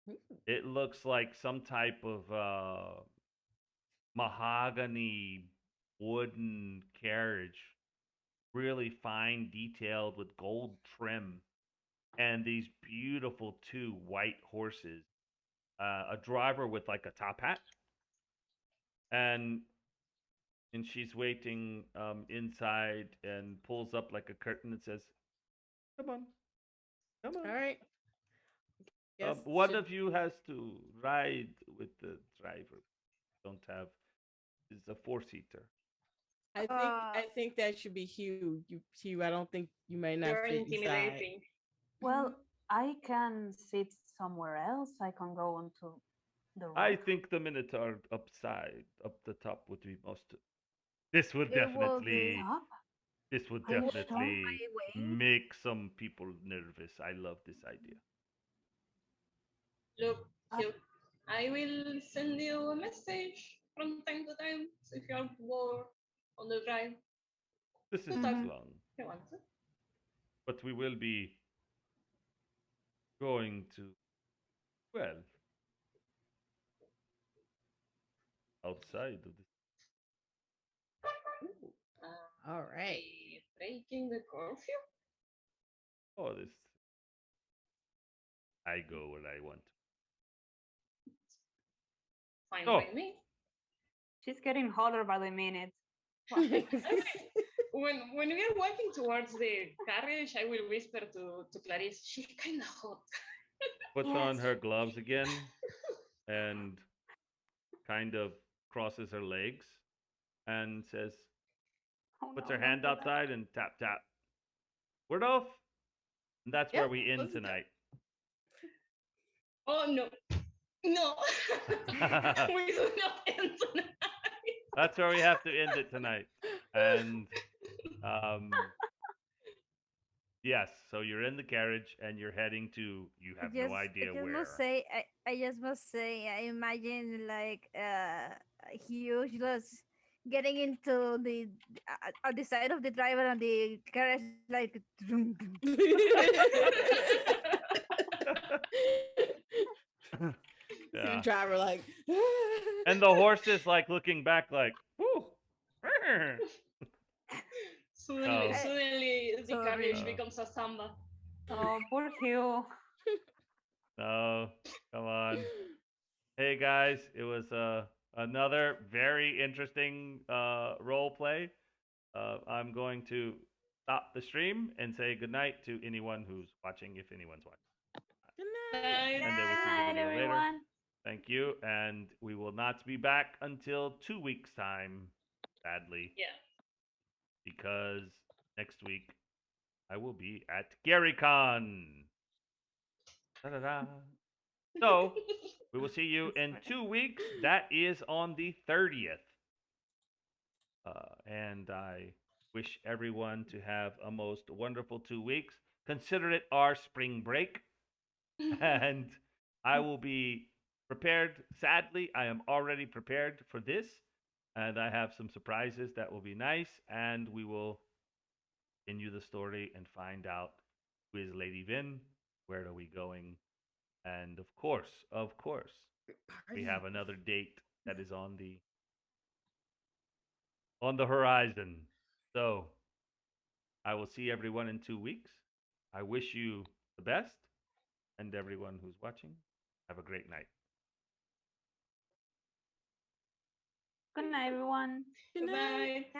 Ooh. It looks like some type of mahogany wooden carriage, really fine detailed with gold trim, and these beautiful two white horses. A driver with like a top hat, and she's waiting inside and pulls up like a curtain and says, "Come on, come on." All right. Guess One should of you has to ride with the driver. Don't have. It's a four-seater. I think that should be Hugh. Hugh, I don't think you might not You're fit inside. intimidating. Well, I can sit somewhere else. I can go onto the I roof. think the Minotaur upside, up the top would be most. This would It will be definitely. Top? This would Are you on sure? definitely my way. make some people nervous. I love this idea. Look, Uh, Hugh, I will send you a message from time to time. So if you're bored on the drive, This we'll talk isn't mhm. long, if you want to. but we will be going to, well, outside of this. Ooh. Are All right. we breaking the curfew? Oh, this. I go where I want. Fine by So, me. She's getting hotter by the minute. Well, I mean, when we are walking towards the carriage, I will whisper to Clarice, she's kind of hot. puts on yes. her gloves again and kind of crosses her legs and says, Oh puts her no, don't hand do that. outside and tap, tap. We're off. And that's where Yep. we end Let's go. tonight. Oh no, no, we do not end tonight. That's where we have to end it tonight. And yes, so you're in the carriage and you're heading to, you have no I idea just must where. say, I just must say, I imagine like huge just getting into the at the side of the driver and the carriage like drum, drum. See the Yeah. driver like And the horse is like looking back like, whoo. suddenly, Oh, I, suddenly the carriage sorry. oh, becomes a samba. Oh, poor Hugh. no, come on. Hey guys, it was another very interesting role play. I'm going to stop the stream and say goodnight to anyone who's watching, if anyone's watching. good night. Night. And they will Good see the night, video later. everyone. Thank you. And we will not be back until 2 weeks' time, sadly, Yeah. because next week I will be at GaryCon. Da-da-da. So we will see you That's in funny. 2 weeks. That is on the 30th. And I wish everyone to have a most wonderful 2 weeks. Consider it our spring break. And I will be prepared. Sadly, I am already prepared for this. And I have some surprises that will be nice. And we will continue the story and find out who is Lady Vin, where are we going, and of course, we Party. have another date that is on the horizon. So I will see everyone in 2 weeks. I wish you the best, and everyone who's watching, have a great night. Good night, everyone. Good Good night. night. Bye.